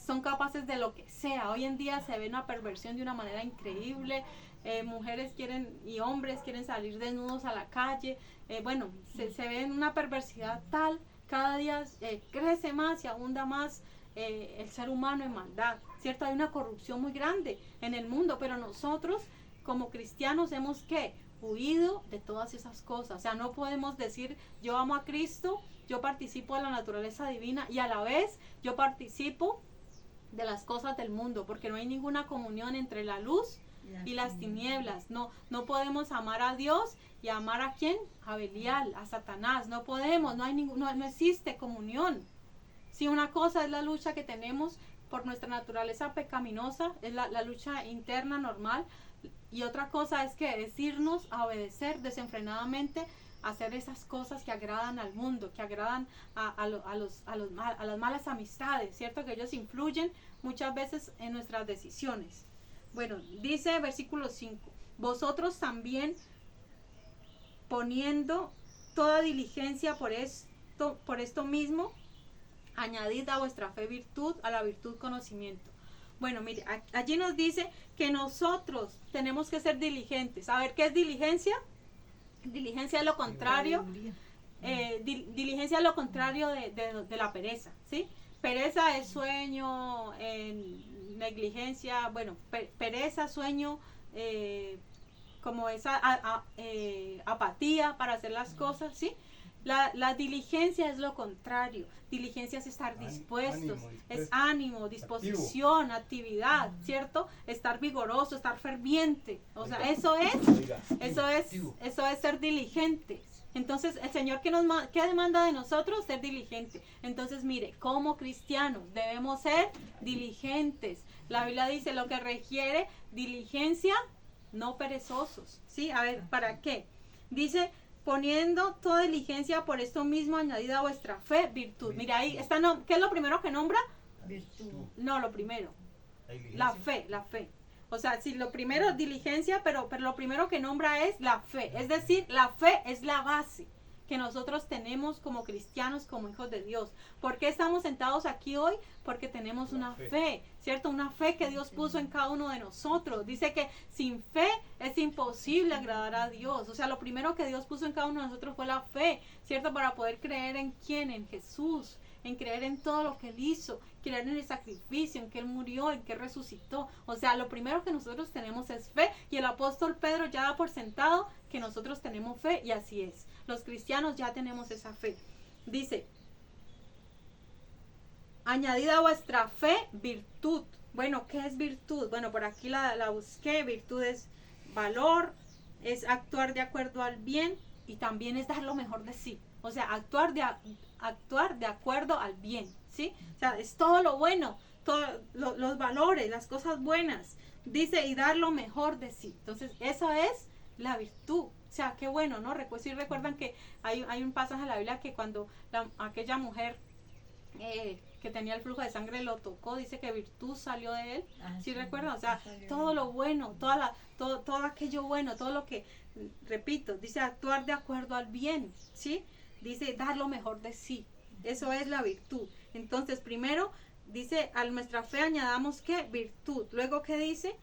A: Son capaces de lo que sea. Hoy en día se ve una perversión de una manera increíble. Mujeres y hombres quieren salir desnudos a la calle. Se ve una perversidad tal. Cada día crece más y abunda más el ser humano en maldad, ¿cierto? Hay una corrupción muy grande en el mundo, pero nosotros como cristianos hemos huido de todas esas cosas. O sea, no podemos decir yo amo a Cristo, yo participo de la naturaleza divina y a la vez yo participo de las cosas del mundo, porque no hay ninguna comunión entre la luz y las tinieblas. No podemos amar a Dios y amar a ¿quién? A Belial, a Satanás. No podemos, no existe comunión. Si una cosa es la lucha que tenemos por nuestra naturaleza pecaminosa, es la lucha interna normal. Y otra cosa es que es irnos a obedecer desenfrenadamente, a hacer esas cosas que agradan al mundo, que agradan a las malas amistades, ¿cierto? Que ellos influyen muchas veces en nuestras decisiones. Bueno, dice versículo 5, vosotros también poniendo toda diligencia por esto mismo, añadid a vuestra fe virtud, a la virtud conocimiento. Bueno, mire, allí nos dice que nosotros tenemos que ser diligentes. A ver, ¿qué es diligencia? Diligencia es lo contrario. Diligencia es lo contrario de la pereza, ¿sí? Pereza es sueño, negligencia, bueno, pereza, sueño, como esa apatía para hacer las cosas, ¿sí? La diligencia es lo contrario. Diligencia es estar dispuestos, es ánimo, disposición, actividad, ¿cierto? Estar vigoroso, estar ferviente. O sea, eso es ser diligentes. Entonces, el Señor, ¿qué demanda de nosotros? Ser diligente. Entonces, mire, como cristianos debemos ser diligentes. La Biblia dice lo que requiere diligencia, no perezosos, ¿sí? A ver, ¿para qué? Dice, poniendo toda diligencia por esto mismo, añadida a vuestra fe, virtud. Mira, ahí está, ¿qué es lo primero que nombra?
B: Virtud.
A: No, lo primero. La fe. O sea, si lo primero es diligencia, pero lo primero que nombra es la fe. Es decir, la fe es la base que nosotros tenemos como cristianos, como hijos de Dios. ¿Por qué estamos sentados aquí hoy? Porque tenemos una fe, ¿cierto? Una fe que Dios puso en cada uno de nosotros. Dice que sin fe es imposible agradar a Dios. O sea, lo primero que Dios puso en cada uno de nosotros fue la fe, ¿cierto? Para poder creer en quién, en Jesús, en creer en todo lo que Él hizo, creer en el sacrificio, en que Él murió, en que resucitó. O sea, lo primero que nosotros tenemos es fe, y el apóstol Pedro ya da por sentado que nosotros tenemos fe, y así es. Los cristianos ya tenemos esa fe. Dice, añadida a vuestra fe, virtud. Bueno, ¿qué es virtud? Bueno, por aquí la busqué. Virtud es valor, es actuar de acuerdo al bien, y también es dar lo mejor de sí. O sea, actuar de acuerdo al bien, ¿sí? O sea, es todo lo bueno, todos los valores, las cosas buenas. Dice, y dar lo mejor de sí. Entonces, eso es la virtud. O sea, qué bueno, ¿no? Si recuerdan que hay un pasaje en la Biblia que cuando aquella mujer que tenía el flujo de sangre lo tocó, dice que virtud salió de él. ¿Sí recuerdan? O sea, todo lo bueno, todo aquello bueno, todo lo que, repito, dice actuar de acuerdo al bien, ¿sí? Dice dar lo mejor de sí. Eso es la virtud. Entonces, primero dice, a nuestra fe añadamos ¿qué? Virtud. Luego, ¿qué dice?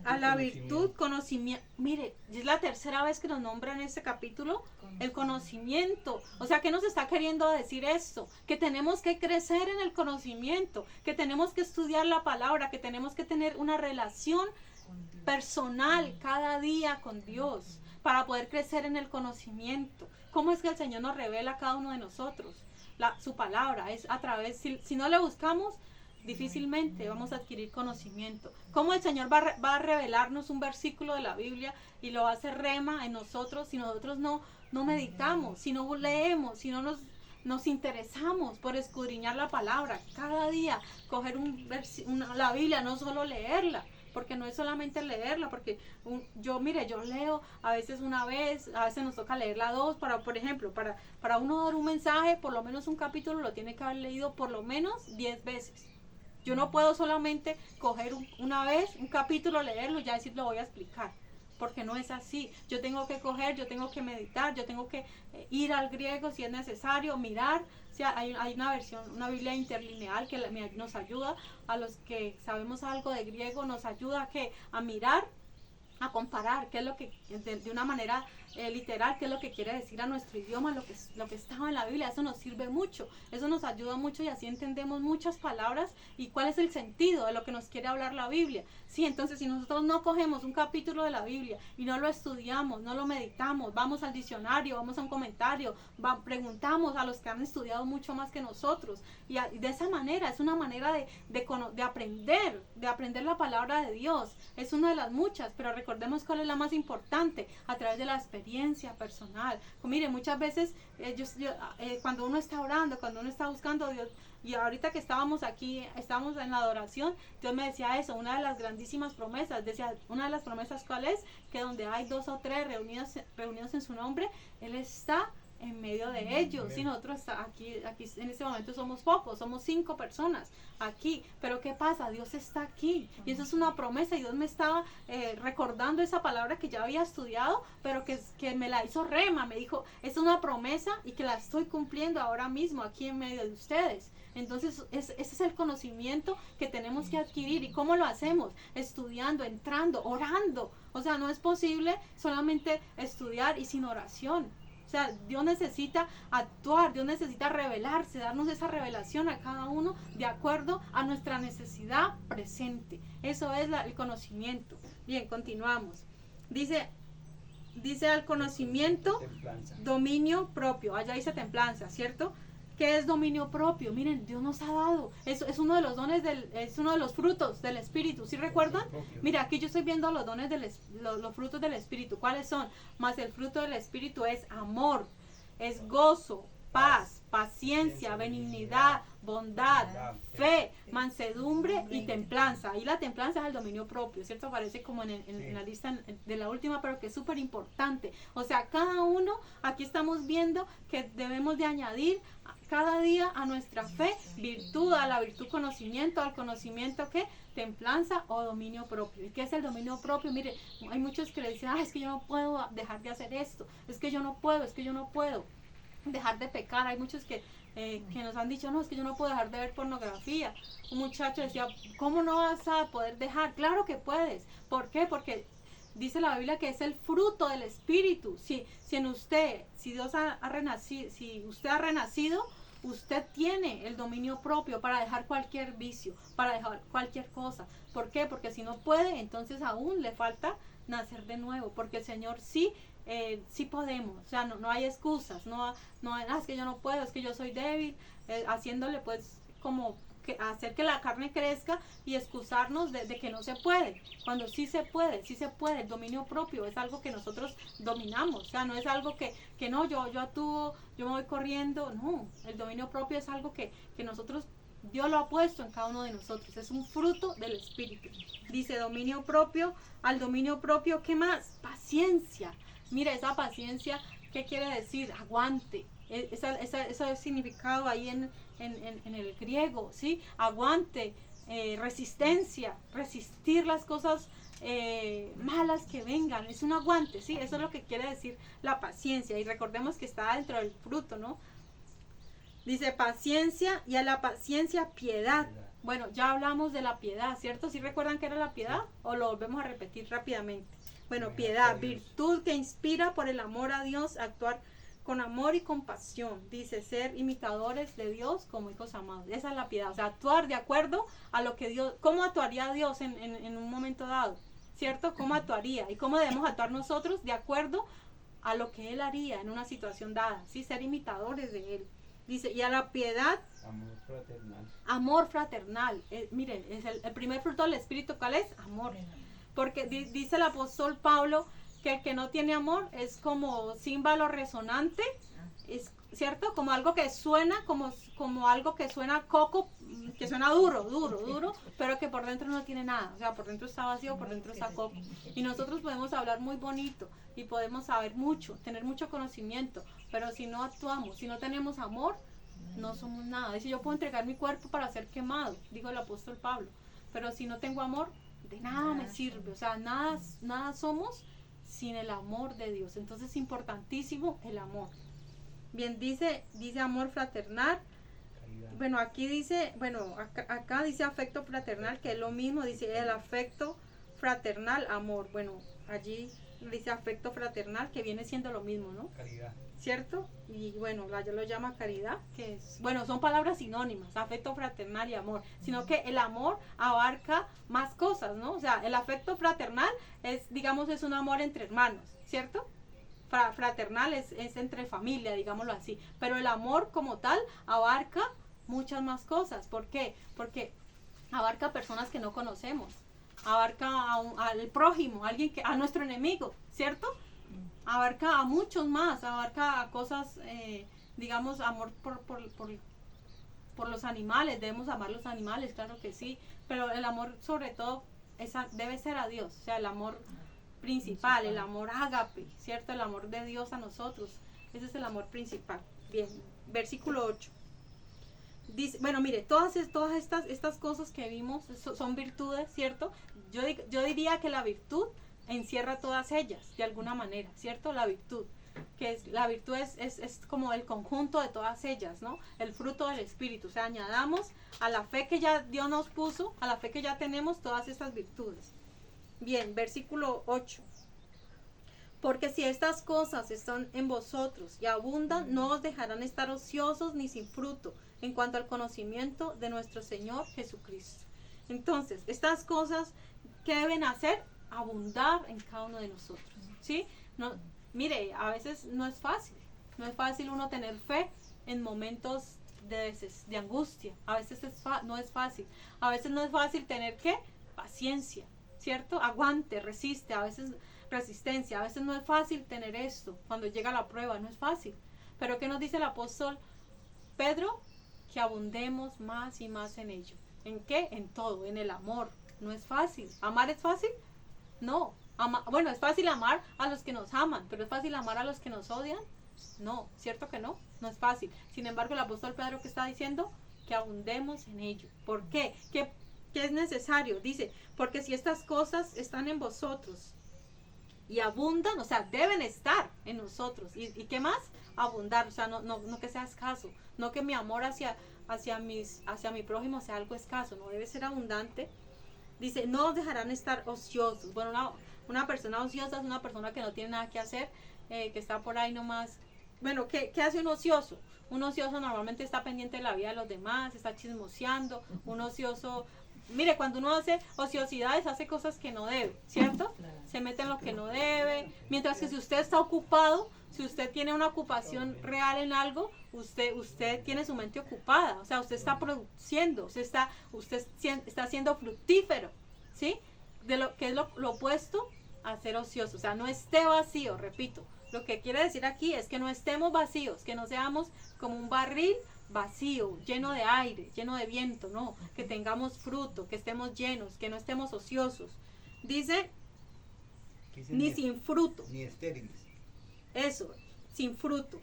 A: A la virtud, conocimiento. Mire, es la tercera vez que nos nombra en este capítulo el conocimiento. O sea, ¿qué nos está queriendo decir esto? Que tenemos que crecer en el conocimiento, que tenemos que estudiar la palabra, que tenemos que tener una relación personal cada día con Dios para poder crecer en el conocimiento. ¿Cómo es que el Señor nos revela a cada uno de nosotros? Su palabra es a través, si no le buscamos, difícilmente vamos a adquirir conocimiento. ¿Cómo el Señor va a revelarnos un versículo de la Biblia y lo va a hacer rema en nosotros si nosotros no meditamos, si no leemos, si no nos interesamos por escudriñar la palabra? Cada día coger la Biblia, no solo leerla, porque no es solamente leerla, porque yo leo a veces una vez, a veces nos toca leerla dos, por ejemplo, para uno dar un mensaje, por lo menos un capítulo lo tiene que haber leído por lo menos 10 veces. Yo no puedo solamente coger una vez un capítulo, leerlo y ya decir lo voy a explicar, porque no es así. Yo tengo que coger, yo tengo que meditar, yo tengo que ir al griego si es necesario, mirar. O sea, hay una Biblia interlineal que nos ayuda, a los que sabemos algo de griego, nos ayuda a mirar, a comparar qué es lo que, de una manera literal, qué es lo que quiere decir a nuestro idioma, lo que estaba en la Biblia. Eso nos sirve mucho, eso nos ayuda mucho, y así entendemos muchas palabras y cuál es el sentido de lo que nos quiere hablar la Biblia. Sí, entonces si nosotros no cogemos un capítulo de la Biblia y no lo estudiamos, no lo meditamos, vamos al diccionario, vamos a un comentario, preguntamos a los que han estudiado mucho más que nosotros, y de esa manera, es una manera de aprender la palabra de Dios. Es una de las muchas, pero recordemos cuál es la más importante, a través de la experiencia. experiencia personal. Mire, muchas veces cuando uno está orando, cuando uno está buscando a Dios, y ahorita que estábamos aquí, estábamos en la adoración, Dios me decía eso, una de las grandísimas promesas, decía, una de las promesas, ¿cuál es? Que donde hay 2 o 3 reunidos en su nombre, Él está en medio de ellos. Si nosotros aquí en este momento somos pocos, somos 5 personas aquí, pero ¿qué pasa? Dios está aquí, y eso es una promesa, y Dios me estaba recordando esa palabra que ya había estudiado, pero que me la hizo rema, me dijo, es una promesa y que la estoy cumpliendo ahora mismo aquí en medio de ustedes. Entonces ese es el conocimiento que tenemos que adquirir. ¿Y cómo lo hacemos? Estudiando, entrando, orando. O sea, no es posible solamente estudiar y sin oración. O sea, Dios necesita actuar, Dios necesita revelarse, darnos esa revelación a cada uno de acuerdo a nuestra necesidad presente. Eso es el conocimiento. Bien, continuamos. Dice al conocimiento, dominio propio. Allá dice templanza, ¿cierto? ¿Qué es dominio propio? Miren, Dios nos ha dado. Eso es uno de los dones es uno de los frutos del Espíritu. ¿Sí recuerdan? Mira, aquí yo estoy viendo los dones los frutos del Espíritu. ¿Cuáles son? Más el fruto del Espíritu es amor, es gozo, paz, paciencia, benignidad, bondad, fe, mansedumbre y templanza. Y la templanza es el dominio propio, ¿cierto? Aparece como en la lista de la última, pero que es súper importante. O sea, cada uno, aquí estamos viendo que debemos de añadir cada día a nuestra fe virtud, a la virtud conocimiento, al conocimiento que templanza o dominio propio. ¿Y qué es el dominio propio? Mire, hay muchos que le dicen, es que yo no puedo dejar de hacer esto, es que yo no puedo dejar de pecar. Hay muchos que nos han dicho, no, es que yo no puedo dejar de ver pornografía. Un muchacho decía, ¿cómo no vas a poder dejar? Claro que puedes. ¿Por qué? Porque dice la Biblia que es el fruto del Espíritu. Si Dios ha renacido, si usted ha renacido, usted tiene el dominio propio para dejar cualquier vicio, para dejar cualquier cosa. ¿Por qué? Porque si no puede, entonces aún le falta nacer de nuevo, porque el Señor sí podemos. O sea, no hay excusas, no hay, es que yo no puedo, es que yo soy débil, haciéndole pues como que hacer que la carne crezca y excusarnos de que no se puede, cuando sí se puede. El dominio propio es algo que nosotros dominamos. O sea, no es algo que no, yo actúo, yo me voy corriendo. No, el dominio propio es algo que nosotros, Dios lo ha puesto en cada uno de nosotros, es un fruto del Espíritu. Dice dominio propio. Al dominio propio, ¿qué más? Paciencia. Mira, esa paciencia, ¿qué quiere decir? Aguante. Ese significado ahí en el griego, ¿sí? Aguante, resistencia, resistir las cosas malas que vengan. Es un aguante, ¿sí? Eso es lo que quiere decir la paciencia. Y recordemos que está dentro del fruto, ¿no? Dice paciencia, y a la paciencia piedad. Bueno, ya hablamos de la piedad, ¿cierto? ¿Sí recuerdan qué era la piedad? ¿O lo volvemos a repetir rápidamente? Bueno, piedad, virtud que inspira por el amor a Dios, actuar con amor y compasión. Dice, ser imitadores de Dios como hijos amados. Esa es la piedad, o sea, actuar de acuerdo a lo que Dios, ¿cómo actuaría Dios en un momento dado? ¿Cierto? ¿Cómo actuaría? ¿Y cómo debemos actuar nosotros de acuerdo a lo que Él haría en una situación dada? ¿Sí? Ser imitadores de Él. Dice, y a la piedad,
C: amor fraternal.
A: Amor fraternal. Miren, es el primer fruto del Espíritu, ¿cuál es? Amor. Porque dice el apóstol Pablo que el que no tiene amor es como címbalo resonante, es cierto, como algo que suena, como algo que suena coco, que suena duro, pero que por dentro no tiene nada. O sea, por dentro está vacío, por dentro está coco. Y nosotros podemos hablar muy bonito y podemos saber mucho, tener mucho conocimiento, pero si no actuamos, si no tenemos amor, no somos nada. Dice, yo puedo entregar mi cuerpo para ser quemado, dijo el apóstol Pablo, pero si no tengo amor, de nada me sirve. O sea, nada somos sin el amor de Dios. Entonces es importantísimo el amor. Bien, dice amor fraternal. Caridad. Bueno, aquí dice, acá dice afecto fraternal, que es lo mismo, dice el afecto fraternal, amor. Bueno, allí dice afecto fraternal, que viene siendo lo mismo, ¿no?
C: Caridad.
A: ¿Cierto? Y bueno, yo lo llama caridad, que es, son palabras sinónimas, afecto fraternal y amor, sino que el amor abarca más cosas, ¿no? O sea, el afecto fraternal es un amor entre hermanos, ¿cierto? Fraternal es entre familia, digámoslo así, pero el amor como tal abarca muchas más cosas. ¿Por qué? Porque abarca personas que no conocemos, abarca al prójimo, a nuestro enemigo, ¿cierto? abarca a muchos más, abarca a cosas, digamos, amor por los animales, debemos amar los animales, claro que sí, pero el amor sobre todo debe ser a Dios, o sea, el amor principal, el amor ágape, ¿cierto? El amor de Dios a nosotros, ese es el amor principal. Bien, versículo 8. Dice, bueno, mire, todas estas cosas que vimos son virtudes, ¿cierto? Yo diría que la virtud encierra todas ellas, de alguna manera, ¿cierto? La virtud, la virtud es como el conjunto de todas ellas, ¿no? El fruto del Espíritu, o sea, añadamos a la fe que ya Dios nos puso, a la fe que ya tenemos, todas estas virtudes. Bien, versículo 8. Porque si estas cosas están en vosotros y abundan, no os dejarán estar ociosos ni sin fruto en cuanto al conocimiento de nuestro Señor Jesucristo. Entonces, estas cosas, ¿qué deben hacer? Abundar en cada uno de nosotros, ¿sí? No, mire, a veces no es fácil uno tener fe en momentos de angustia, a veces no es fácil, a veces no es fácil tener, ¿qué? Paciencia, ¿cierto? Aguante, resiste, a veces resistencia, a veces no es fácil tener esto, cuando llega la prueba, no es fácil, pero ¿qué nos dice el apóstol Pedro? Que abundemos más y más en ello. ¿En qué? En todo, en el amor. No es fácil. ¿Amar es fácil? No. Bueno, es fácil amar a los que nos aman, pero ¿es fácil amar a los que nos odian? No, ¿cierto que no? No es fácil. Sin embargo, el apóstol Pedro, ¿qué está diciendo? Que abundemos en ello. ¿Por qué? ¿Qué es necesario? Dice, porque si estas cosas están en vosotros y abundan, o sea, deben estar en nosotros. ¿Y qué más? Abundar, o sea, no que sea escaso, no que mi amor hacia mi prójimo sea algo escaso, no debe ser abundante. Dice, no os dejarán estar ociosos. Bueno, una persona ociosa es una persona que no tiene nada que hacer, que está por ahí nomás. Bueno, ¿qué hace un ocioso? Un ocioso normalmente está pendiente de la vida de los demás, está chismoseando. Un ocioso, mire, cuando uno hace ociosidades, hace cosas que no debe, ¿cierto? Se mete en lo que no debe. Mientras que si usted está ocupado, si usted tiene una ocupación real en algo, usted tiene su mente ocupada, o sea, usted está produciendo, usted está siendo fructífero, ¿sí? De lo que es lo opuesto a ser ocioso, o sea, no esté vacío, repito. Lo que quiere decir aquí es que no estemos vacíos, que no seamos como un barril vacío, lleno de aire, lleno de viento, no, que tengamos fruto, que estemos llenos, que no estemos ociosos. Dice, ni sin fruto.
C: Ni estériles.
A: Eso, sin fruto.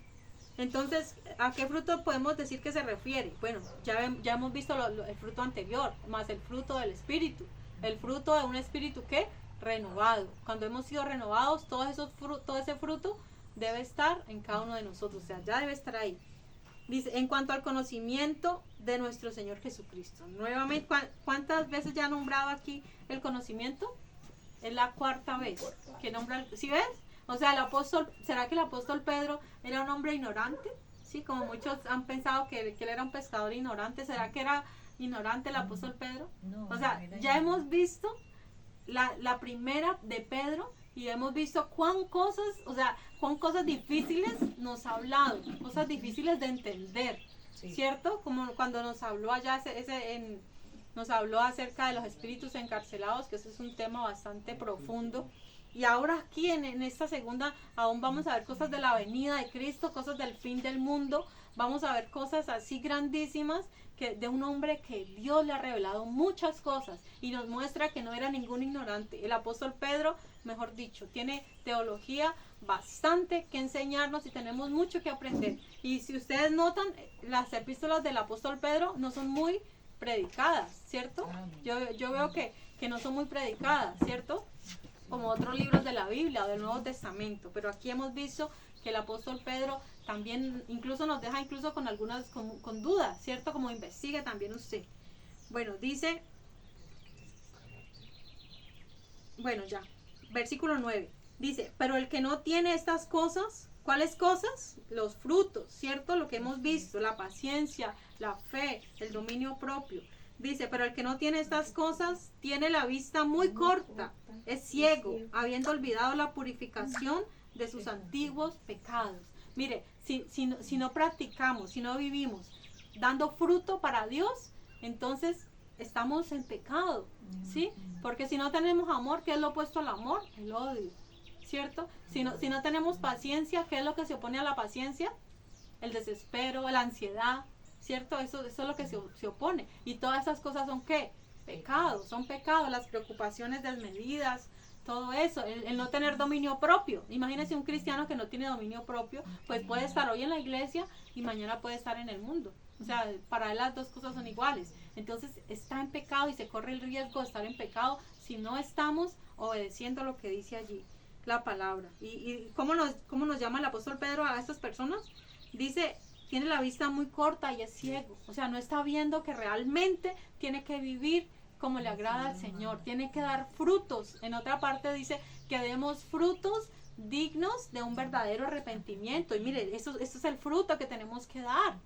A: Entonces, ¿a qué fruto podemos decir que se refiere? Bueno, ya hemos visto el fruto anterior, más el fruto del Espíritu. El fruto de un Espíritu, ¿qué? Renovado. Cuando hemos sido renovados, todo ese fruto debe estar en cada uno de nosotros, o sea, ya debe estar ahí. Dice, en cuanto al conocimiento de nuestro Señor Jesucristo. Nuevamente, ¿cuántas veces ya ha nombrado aquí el conocimiento? Es la cuarta vez que nombra, ¿sí ves? O sea, ¿será que el apóstol Pedro era un hombre ignorante? Sí, como muchos han pensado que él era un pescador ignorante. ¿Será que era ignorante el apóstol Pedro?
B: No,
A: o sea, ya hemos visto la primera de Pedro y hemos visto cuán cosas difíciles nos ha hablado, cosas difíciles de entender, sí. ¿Cierto? Como cuando nos habló allá, nos habló acerca de los espíritus encarcelados, que ese es un tema bastante profundo. Y ahora aquí en esta segunda aún vamos a ver cosas de la venida de Cristo, cosas del fin del mundo, vamos a ver cosas así grandísimas de un hombre que Dios le ha revelado muchas cosas y nos muestra que no era ningún ignorante. El apóstol Pedro, mejor dicho, tiene teología bastante que enseñarnos y tenemos mucho que aprender. Y si ustedes notan, las epístolas del apóstol Pedro no son muy predicadas, ¿cierto? Yo veo que no son muy predicadas, ¿cierto? Como otros libros de la Biblia o del Nuevo Testamento, pero aquí hemos visto que el apóstol Pedro también incluso nos deja con algunas con dudas, ¿cierto? Como investigue también usted. Bueno, dice, bueno ya, versículo 9, dice, pero el que no tiene estas cosas, ¿cuáles cosas? Los frutos, ¿cierto? Lo que hemos visto, la paciencia, la fe, el dominio propio. Dice, pero el que no tiene estas cosas tiene la vista muy corta, es ciego, habiendo olvidado la purificación de sus antiguos pecados. Mire, si no practicamos, si no vivimos dando fruto para Dios, entonces estamos en pecado, ¿sí? Porque si no tenemos amor, ¿qué es lo opuesto al amor? El odio, ¿cierto? Si no tenemos paciencia, ¿qué es lo que se opone a la paciencia? El desespero, la ansiedad, ¿cierto? Eso es lo que se opone. Y todas esas cosas son ¿qué? Pecados, son pecados, las preocupaciones desmedidas, todo eso, el no tener dominio propio. Imagínense un cristiano que no tiene dominio propio, pues puede estar hoy en la iglesia y mañana puede estar en el mundo. O sea, para él las dos cosas son iguales. Entonces está en pecado y se corre el riesgo de estar en pecado si no estamos obedeciendo lo que dice allí la palabra. ¿Y cómo nos llama el apóstol Pedro a estas personas? Dice, tiene la vista muy corta y es ciego. O sea, no está viendo que realmente tiene que vivir como le agrada al Señor. Tiene que dar frutos. En otra parte dice que demos frutos dignos de un verdadero arrepentimiento. Y mire, eso es el fruto que tenemos que dar.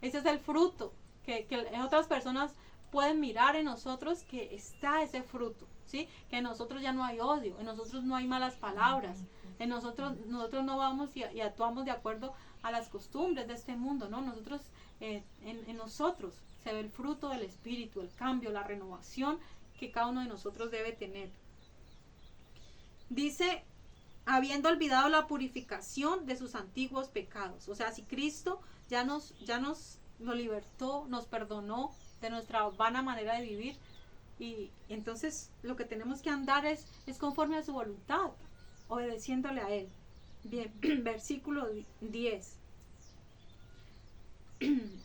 A: Ese es el fruto que otras personas pueden mirar en nosotros, que está ese fruto, ¿sí? Que en nosotros ya no hay odio, en nosotros no hay malas palabras, en nosotros no vamos y actuamos de acuerdo a las costumbres de este mundo, ¿no? Nosotros, en nosotros se ve el fruto del Espíritu, el cambio, la renovación que cada uno de nosotros debe tener. Dice, habiendo olvidado la purificación de sus antiguos pecados. O sea, si Cristo ya nos lo libertó, nos perdonó de nuestra vana manera de vivir, y entonces lo que tenemos que andar es conforme a su voluntad, obedeciéndole a Él. Bien, versículo 10.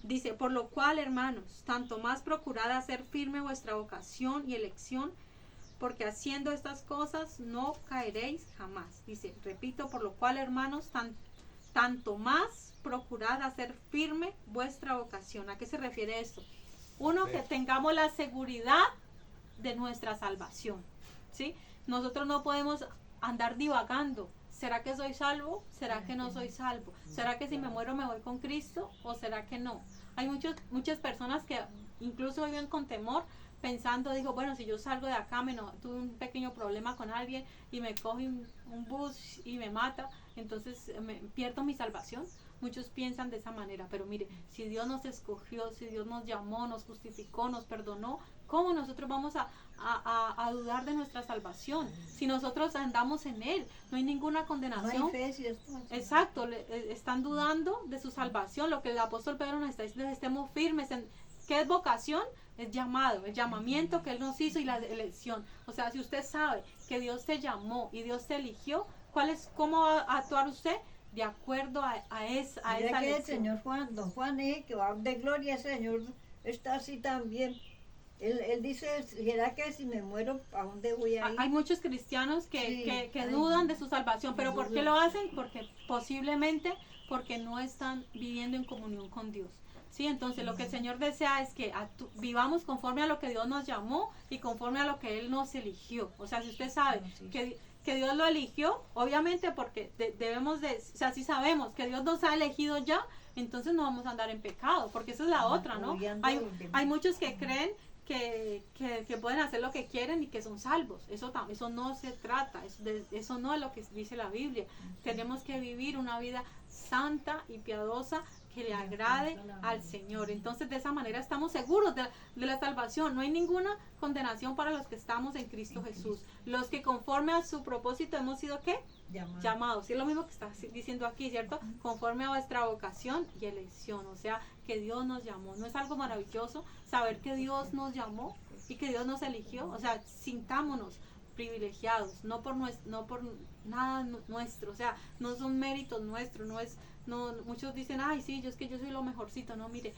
A: Dice, por lo cual, hermanos, tanto más procurad hacer firme vuestra vocación y elección, porque haciendo estas cosas no caeréis jamás. Dice, repito, por lo cual, hermanos, tanto más procurad hacer firme vuestra vocación. ¿A qué se refiere esto? Uno, que tengamos la seguridad de nuestra salvación, ¿sí? Nosotros no podemos andar divagando. ¿Será que soy salvo? ¿Será que no soy salvo? ¿Será que si me muero me voy con Cristo? ¿O será que no? Hay muchas personas que incluso viven con temor, pensando, digo, bueno, si yo salgo de acá, tuve un pequeño problema con alguien y me coge un bus y me mata, entonces pierdo mi salvación. Muchos piensan de esa manera, pero mire, si Dios nos escogió, si Dios nos llamó, nos justificó, nos perdonó, ¿cómo nosotros vamos a dudar de nuestra salvación? Si nosotros andamos en Él, no hay ninguna condenación.
B: No hay fe, si esto es...
A: Exacto, están dudando de su salvación. Lo que el apóstol Pedro nos está diciendo es: estemos firmes en ¿qué es vocación? Es llamado, el llamamiento que Él nos hizo y la elección. O sea, si usted sabe que Dios te llamó y Dios te eligió, ¿cómo va a actuar usted? De acuerdo a esa
B: que
A: elección.
B: El señor Juan, don Juan, que va de gloria, el Señor está así también. Él dice, ¿será que si me muero, a dónde voy a ir?
A: Hay muchos cristianos que dudan de su salvación, pero ¿por qué lo hacen? Posiblemente porque no están viviendo en comunión con Dios. Sí, entonces lo que el Señor desea es que vivamos conforme a lo que Dios nos llamó y conforme a lo que Él nos eligió. O sea, si usted sabe que Dios lo eligió, obviamente porque o sea, si sabemos que Dios nos ha elegido ya, entonces no vamos a andar en pecado, porque esa es la otra, ¿no? Hay muchos que creen que pueden hacer lo que quieren y que son salvos. Eso no se trata, eso no es lo que dice la Biblia. Tenemos que vivir una vida santa y piadosa que le agrade al Señor. Entonces, de esa manera estamos seguros de la salvación. No hay ninguna condenación para los que estamos en Cristo Jesús. Los que conforme a su propósito hemos sido ¿qué? Llamados. Y es lo mismo que está diciendo aquí, ¿cierto? Conforme a vuestra vocación y elección. O sea, que Dios nos llamó. ¿No es algo maravilloso saber que Dios nos llamó y que Dios nos eligió? O sea, sintámonos privilegiados, no por nada nuestro, o sea, no son méritos nuestros, muchos dicen, ay, sí, es que yo soy lo mejorcito. No, mire,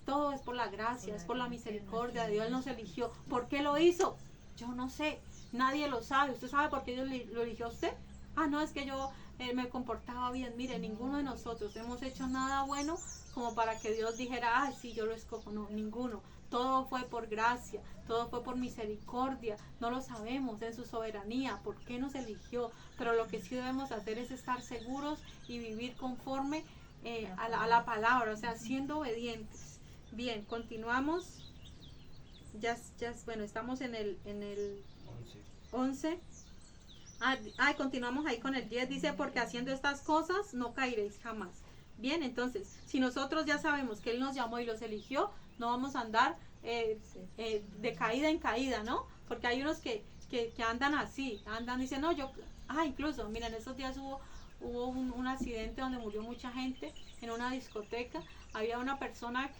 A: todo es por la gracia, es por la misericordia. Dios nos eligió. ¿Por qué lo hizo? Yo no sé, nadie lo sabe. ¿Usted sabe por qué Dios lo eligió a usted? Ah, no, es que yo me comportaba bien. Mire, ninguno de nosotros hemos hecho nada bueno como para que Dios dijera, ay, sí, yo lo escojo. No, ninguno. Todo fue por gracia, todo fue por misericordia. No lo sabemos, en su soberanía, por qué nos eligió. Pero lo que sí debemos hacer es estar seguros y vivir conforme a la palabra, o sea, siendo obedientes. Bien, continuamos. Bueno, estamos en el 11. Continuamos ahí con el 10. Dice, porque haciendo estas cosas no caeréis jamás. Bien, entonces, si nosotros ya sabemos que Él nos llamó y los eligió, no vamos a andar de caída en caída, ¿no? Porque hay unos que andan así, dicen, no, yo Incluso, mira, en esos días hubo un accidente donde murió mucha gente en una discoteca. Había una persona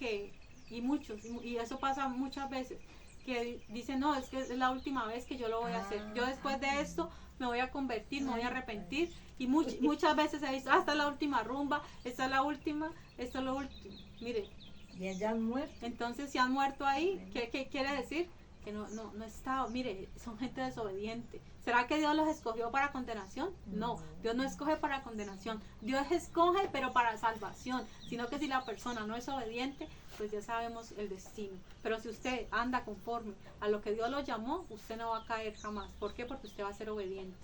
A: y eso pasa muchas veces, que dice, no, es que es la última vez que yo lo voy a hacer. Yo después de esto me voy a convertir, me voy a arrepentir. Y muchas veces se dice, esta es la última rumba, esta es la última, esto es lo último. Mire.
B: Y ella han muerto.
A: Entonces, si han muerto ahí, ¿qué quiere decir? Que no está, mire, son gente desobediente. ¿Será que Dios los escogió para condenación? No, Dios no escoge para condenación. Dios escoge, pero para salvación. Sino que si la persona no es obediente, pues ya sabemos el destino. Pero si usted anda conforme a lo que Dios lo llamó, usted no va a caer jamás. ¿Por qué? Porque usted va a ser obediente.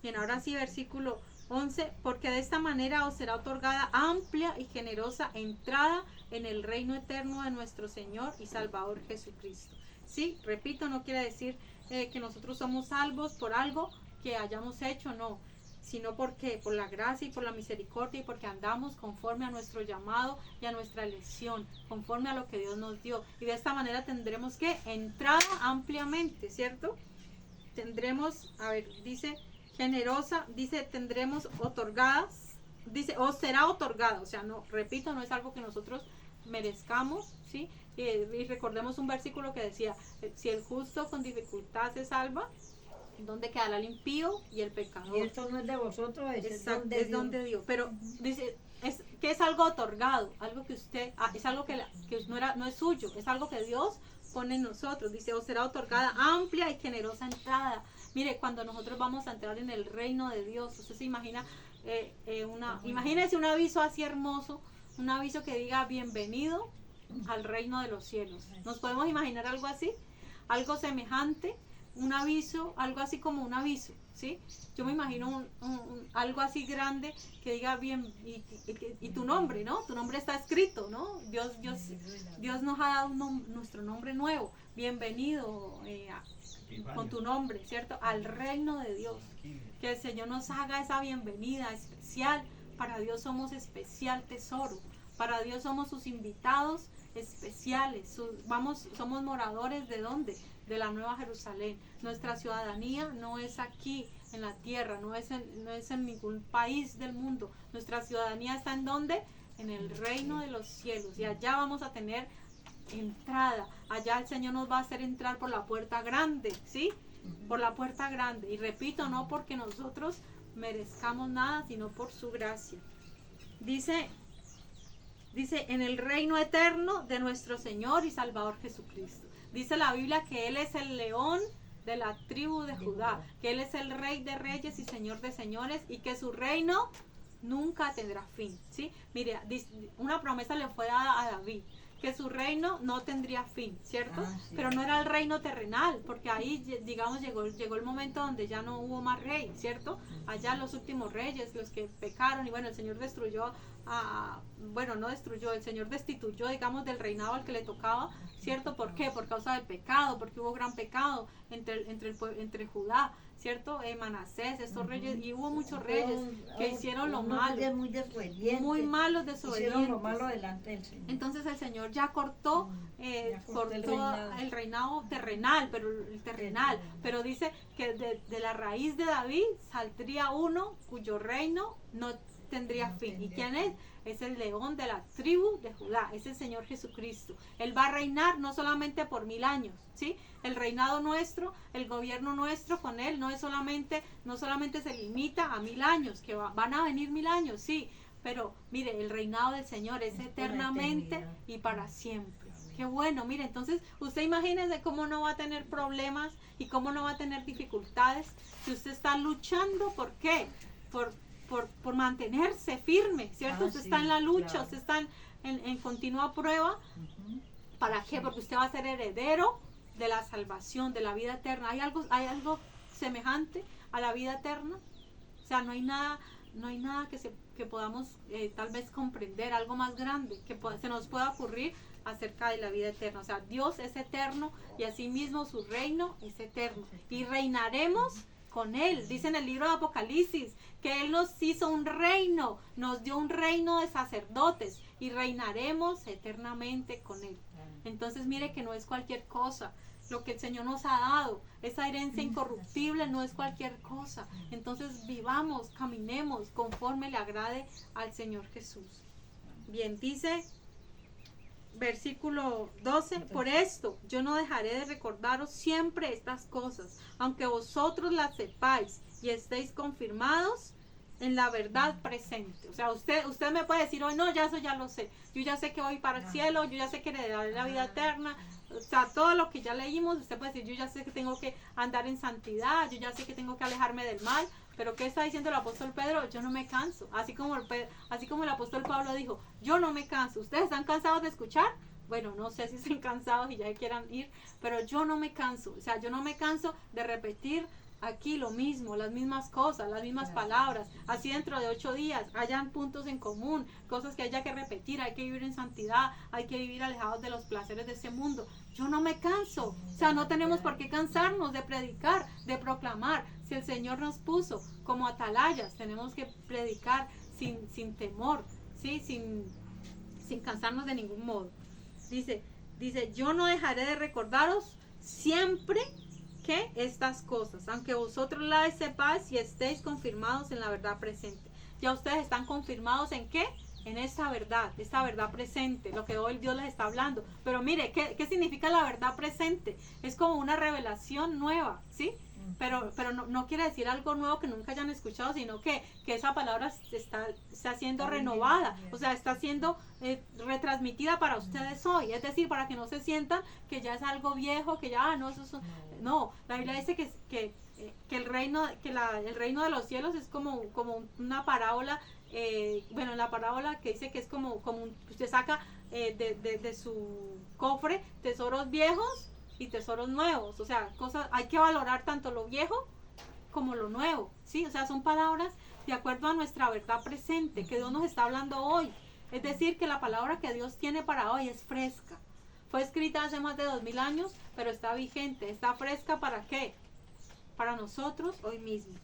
A: Bien, ahora sí, versículo 11, porque de esta manera os será otorgada amplia y generosa entrada en el reino eterno de nuestro Señor y Salvador Jesucristo. Sí, repito, no quiere decir que nosotros somos salvos por algo que hayamos hecho, no, sino porque por la gracia y por la misericordia y porque andamos conforme a nuestro llamado y a nuestra elección, conforme a lo que Dios nos dio. Y de esta manera tendremos que entrada ampliamente, ¿cierto? Tendremos, dice generosa, dice tendremos otorgadas, dice os será otorgada, o sea, no, repito, no es algo que nosotros merezcamos, ¿sí? Y recordemos un versículo que decía, si el justo con dificultad se salva, ¿dónde quedará el impío y el pecador?
B: Y esto no es de vosotros, es
A: don de Dios. Pero dice, que es algo otorgado, algo que usted, es algo que no es suyo, es algo que Dios pone en nosotros. Dice, os será otorgada amplia y generosa entrada. Mire, cuando nosotros vamos a entrar en el reino de Dios, usted se imagina, imagínese un aviso así hermoso, un aviso que diga bienvenido al reino de los cielos. ¿Nos podemos imaginar algo así? Algo semejante, un aviso, algo así como un aviso, ¿sí? Yo me imagino algo así grande que diga bien, y tu nombre, ¿no? Tu nombre está escrito, ¿no? Dios nos ha dado nuestro nombre nuevo. Bienvenido con tu nombre, ¿cierto? Al reino de Dios. Que el Señor nos haga esa bienvenida especial. Para Dios somos especial tesoro. Para Dios somos sus invitados especiales. Somos moradores ¿de dónde? De la Nueva Jerusalén. Nuestra ciudadanía no es aquí en la tierra, no es en ningún país del mundo. Nuestra ciudadanía está ¿en dónde? En el reino de los cielos. Y allá vamos a tener entrada. Allá el Señor nos va a hacer entrar por la puerta grande, ¿sí? Por la puerta grande. Y repito, no porque nosotros merezcamos nada, sino por su gracia. Dice en el reino eterno de nuestro Señor y Salvador Jesucristo. Dice la Biblia que Él es el león de la tribu de Judá, que Él es el rey de reyes y señor de señores, y que su reino nunca tendrá fin, ¿sí? Mire, una promesa le fue dada a David, que su reino no tendría fin, ¿cierto?
B: Sí.
A: Pero no era el reino terrenal, porque ahí, digamos, llegó el momento donde ya no hubo más rey, ¿cierto? Allá los últimos reyes, los que pecaron, y bueno, el Señor destruyó el Señor destituyó, digamos, del reinado al que le tocaba, ¿cierto? ¿Por qué? Por causa del pecado, porque hubo gran pecado entre Judá, ¿cierto? Manasés, estos reyes, y hubo muchos reyes que hicieron lo malo, muy malos, desobedientes.
B: Hicieron lo malo delante del Señor.
A: Entonces el Señor ya cortó el reinado terrenal, pero dice que de la raíz de David saldría uno cuyo reino no tendría fin. ¿Y quién es? Es el león de la tribu de Judá, es el Señor Jesucristo. Él va a reinar no solamente por 1000 años, ¿sí? El reinado nuestro, el gobierno nuestro con Él no solamente se limita a 1000 años, que van a venir 1000 años, sí, pero mire, el reinado del Señor es eternamente y para siempre. Qué bueno, mire, entonces usted imagínese cómo no va a tener problemas y cómo no va a tener dificultades si usted está luchando. ¿Por qué? Por mantenerse firme, ¿cierto? Usted está en la lucha, claro. Usted está en continua prueba. ¿Para qué? Porque usted va a ser heredero de la salvación, de la vida eterna. ¿Hay algo semejante a la vida eterna? O sea, no hay nada que podamos tal vez comprender, algo más grande que se nos pueda ocurrir acerca de la vida eterna. O sea, Dios es eterno y asimismo su reino es eterno. Y reinaremos con Él. Dice en el libro de Apocalipsis que Él nos hizo un reino, nos dio un reino de sacerdotes y reinaremos eternamente con Él. Entonces mire que no es cualquier cosa. Lo que el Señor nos ha dado, esa herencia incorruptible no es cualquier cosa. Entonces vivamos, caminemos conforme le agrade al Señor Jesús. Bien, dice versículo 12, por esto yo no dejaré de recordaros siempre estas cosas, aunque vosotros las sepáis y estéis confirmados en la verdad presente. O sea, usted me puede decir hoy, no, ya eso ya lo sé. Yo ya sé que voy para el cielo, yo ya sé que heredaré la vida eterna. O sea, todo lo que ya leímos, usted puede decir, yo ya sé que tengo que andar en santidad, yo ya sé que tengo que alejarme del mal. Pero ¿qué está diciendo el apóstol Pedro? Yo no me canso. Así como el apóstol Pablo dijo, yo no me canso. ¿Ustedes están cansados de escuchar? Bueno, no sé si están cansados y ya quieran ir, pero yo no me canso. O sea, yo no me canso de repetir aquí lo mismo, las mismas cosas, las mismas palabras. Así dentro de 8 días hayan puntos en común, cosas que haya que repetir. Hay que vivir en santidad, hay que vivir alejados de los placeres de este mundo. Yo no me canso. O sea, no tenemos por qué cansarnos de predicar, de proclamar. Si el Señor nos puso como atalayas, tenemos que predicar sin temor, ¿sí? Sin cansarnos de ningún modo. Dice, yo no dejaré de recordaros siempre que estas cosas, aunque vosotros las sepáis y estéis confirmados en la verdad presente. Ya ustedes están confirmados ¿en qué? En esta verdad presente, lo que hoy Dios les está hablando. Pero mire, ¿qué significa la verdad presente? Es como una revelación nueva, ¿sí? Pero no quiere decir algo nuevo que nunca hayan escuchado, sino que esa palabra está siendo renovada, o sea, está siendo retransmitida para ustedes hoy. Es decir, para que no se sientan que ya es algo viejo, que ya, no, no, la Biblia dice que el reino de los cielos es como una parábola. Bueno, la parábola que dice que es como usted saca de su cofre tesoros viejos y tesoros nuevos. O sea, hay que valorar tanto lo viejo como lo nuevo, ¿sí? O sea, son palabras de acuerdo a nuestra verdad presente, que Dios nos está hablando hoy. Es decir, que la palabra que Dios tiene para hoy es fresca. Fue escrita hace más de 2000 años, pero está vigente, está fresca. ¿Para qué? Para nosotros hoy mismo.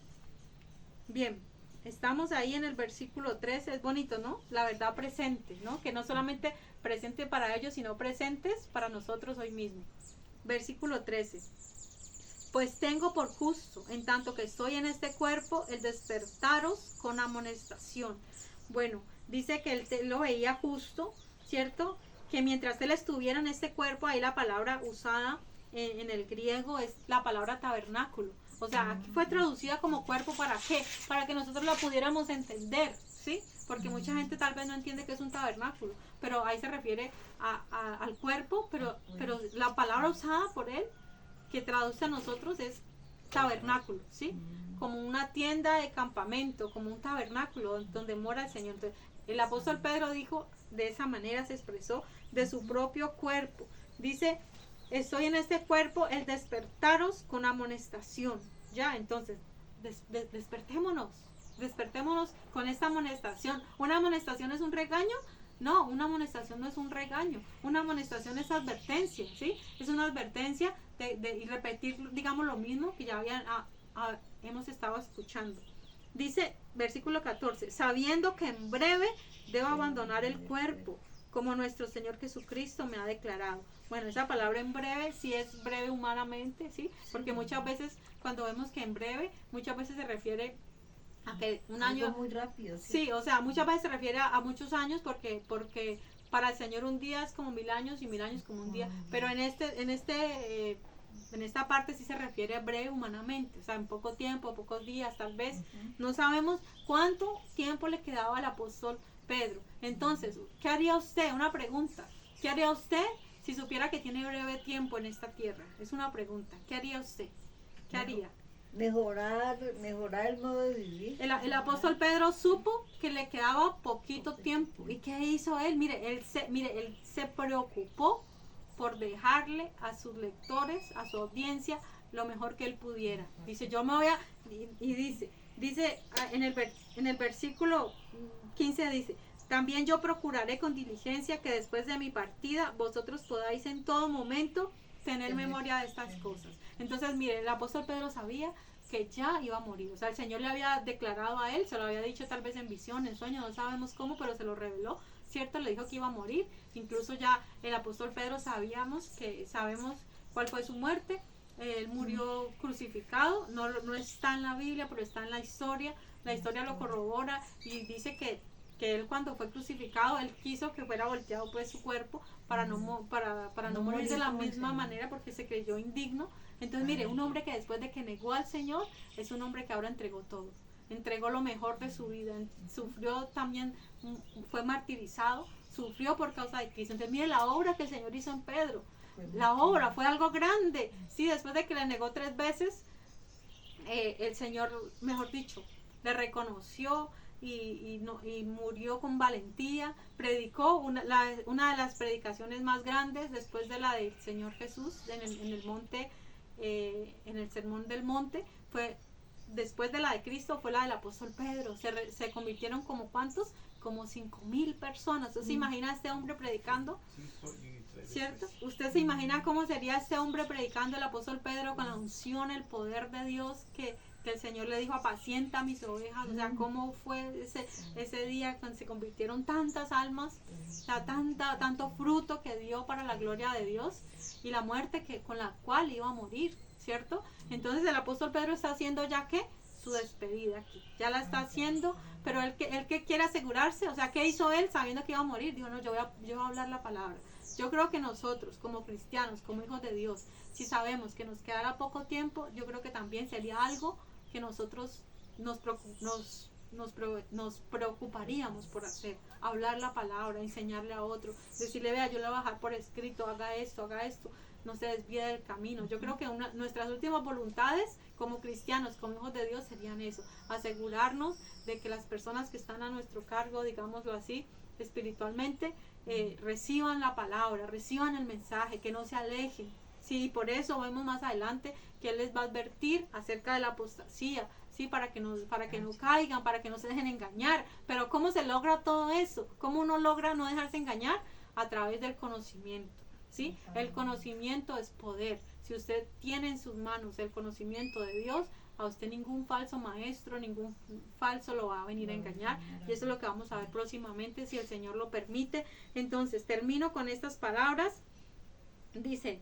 A: Bien, estamos ahí en el versículo 13, es bonito, ¿no? La verdad presente, ¿no? Que no solamente presente para ellos, sino presentes para nosotros hoy mismo. Versículo 13. Pues tengo por justo, en tanto que estoy en este cuerpo, el despertaros con amonestación. Bueno, dice que él lo veía justo, ¿cierto? Que mientras él estuviera en este cuerpo, ahí la palabra usada en el griego es la palabra tabernáculo. O sea, aquí fue traducida como cuerpo, ¿para qué? Para que nosotros la pudiéramos entender, ¿sí? Porque mucha gente tal vez no entiende qué es un tabernáculo, pero ahí se refiere al cuerpo, pero la palabra usada por él, que traduce a nosotros, es tabernáculo, ¿sí? Como una tienda de campamento, como un tabernáculo donde mora el Señor. Entonces, el apóstol Pedro dijo, de esa manera se expresó, de su propio cuerpo. Dice, estoy en este cuerpo, el despertaros con amonestación. Ya, entonces, despertémonos con esta amonestación. ¿Una amonestación es un regaño? No, una amonestación no es un regaño. Una amonestación es advertencia, ¿sí? Es una advertencia y repetir, digamos, lo mismo que ya hemos estado escuchando. Dice, versículo 14, sabiendo que en breve debo abandonar el cuerpo, como nuestro Señor Jesucristo me ha declarado. Bueno, esa palabra en breve sí es breve humanamente, ¿sí? Porque muchas veces cuando vemos que en breve, muchas veces se refiere a que un año...
B: Algo muy rápido.
A: Sí, o sea, muchas veces se refiere a muchos años porque para el Señor un día es como 1000 años y 1000 años como un día. Pero en esta parte sí se refiere a breve humanamente, o sea, en poco tiempo, pocos días, tal vez. No sabemos cuánto tiempo le quedaba al apóstol Pedro. Entonces, ¿qué haría usted? Una pregunta. ¿Qué haría usted si supiera que tiene breve tiempo en esta tierra? Es una pregunta. ¿Qué haría usted? ¿Qué haría?
B: Mejorar el modo de vivir.
A: El apóstol Pedro supo que le quedaba poquito tiempo. ¿Y qué hizo él? Mire, él se preocupó por dejarle a sus lectores, a su audiencia, lo mejor que él pudiera. Dice, yo me voy a... Y dice en el versículo 15 dice, también yo procuraré con diligencia que después de mi partida vosotros podáis en todo momento tener memoria de estas cosas. Entonces, mire, el apóstol Pedro sabía que ya iba a morir. O sea, el Señor le había declarado a él, se lo había dicho tal vez en visión, en sueño, no sabemos cómo, pero se lo reveló, ¿cierto? Le dijo que iba a morir. Incluso ya el apóstol Pedro sabemos cuál fue su muerte. Él murió crucificado, no está en la Biblia, pero está en la historia lo corrobora y dice que él cuando fue crucificado, él quiso que fuera volteado pues su cuerpo para no morir de la misma manera porque se creyó indigno. Entonces mire, un hombre que después de que negó al Señor, es un hombre que ahora entregó todo, entregó lo mejor de su vida, sufrió también, fue martirizado, sufrió por causa de Cristo. Entonces mire la obra que el Señor hizo en Pedro, la obra fue algo grande, sí, después de que le negó 3 veces, el Señor, mejor dicho, le reconoció y murió con valentía, predicó una de las predicaciones más grandes después de la del Señor Jesús en el monte, en el sermón del monte, fue después de la de Cristo, fue la del apóstol Pedro. Se convirtieron como ¿cuántos? Como 5,000 personas. ¿Usted se imagina a este hombre predicando? ¿Cierto? ¿Usted se imagina cómo sería este hombre predicando, el apóstol Pedro, con la unción, el poder de Dios que el Señor le dijo, apacienta mis ovejas? O sea, cómo fue ese día cuando se convirtieron tantas almas, o sea, tanto fruto que dio para la gloria de Dios, y la muerte con la cual iba a morir, ¿cierto? Entonces el apóstol Pedro está haciendo ya que su despedida aquí, ya la está haciendo, pero él que quiere asegurarse, o sea, ¿qué hizo él sabiendo que iba a morir? Dijo, no, yo voy a hablar la palabra. Yo creo que nosotros, como cristianos, como hijos de Dios, si sabemos que nos quedará poco tiempo, yo creo que también sería algo que nosotros nos preocuparíamos por hacer, hablar la palabra, enseñarle a otro, decirle, vea, yo le voy a bajar por escrito, haga esto, no se desvíe del camino. Yo creo que nuestras últimas voluntades como cristianos, como hijos de Dios, serían eso, asegurarnos de que las personas que están a nuestro cargo, digámoslo así, espiritualmente, reciban la palabra, reciban el mensaje, que no se alejen. Sí, por eso vemos más adelante que Él les va a advertir acerca de la apostasía, sí, para que no caigan, para que no se dejen engañar. Pero ¿cómo se logra todo eso? ¿Cómo uno logra no dejarse engañar? A través del conocimiento, ¿sí? El conocimiento es poder. Si usted tiene en sus manos el conocimiento de Dios, a usted ningún falso maestro, ningún falso lo va a venir a engañar. Y eso es lo que vamos a ver próximamente, si el Señor lo permite. Entonces, termino con estas palabras. Dice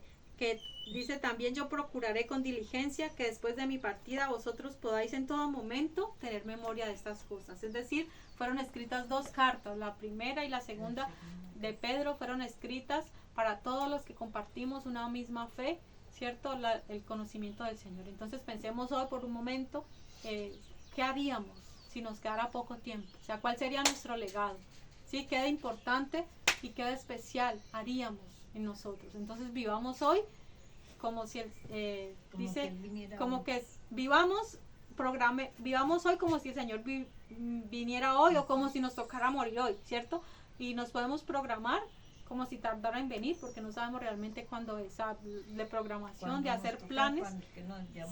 A: también, yo procuraré con diligencia que después de mi partida vosotros podáis en todo momento tener memoria de estas cosas. Es decir, fueron escritas 2 cartas, la primera y la segunda de Pedro fueron escritas para todos los que compartimos una misma fe, ¿cierto? El conocimiento del Señor. Entonces pensemos hoy por un momento, ¿qué haríamos si nos quedara poco tiempo? O sea, ¿cuál sería nuestro legado? ¿Sí? ¿Qué de importante y qué de especial haríamos en nosotros? Entonces vivamos hoy como si vivamos hoy como si el Señor viniera hoy, o como si nos tocara morir hoy, ¿cierto? Y nos podemos programar como si tardara en venir, porque no sabemos realmente cuándo es, de programación, de hacer planes,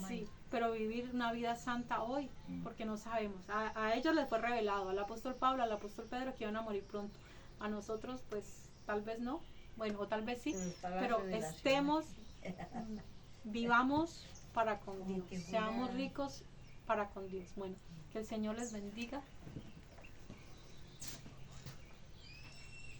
A: sí, pero vivir una vida santa hoy, porque no sabemos. A ellos les fue revelado, al apóstol Pablo, al apóstol Pedro, que iban a morir pronto. A nosotros, pues, tal vez no, bueno, o tal vez sí, pero vivamos para con Dios, seamos ricos para con Dios. Bueno, que el Señor les bendiga.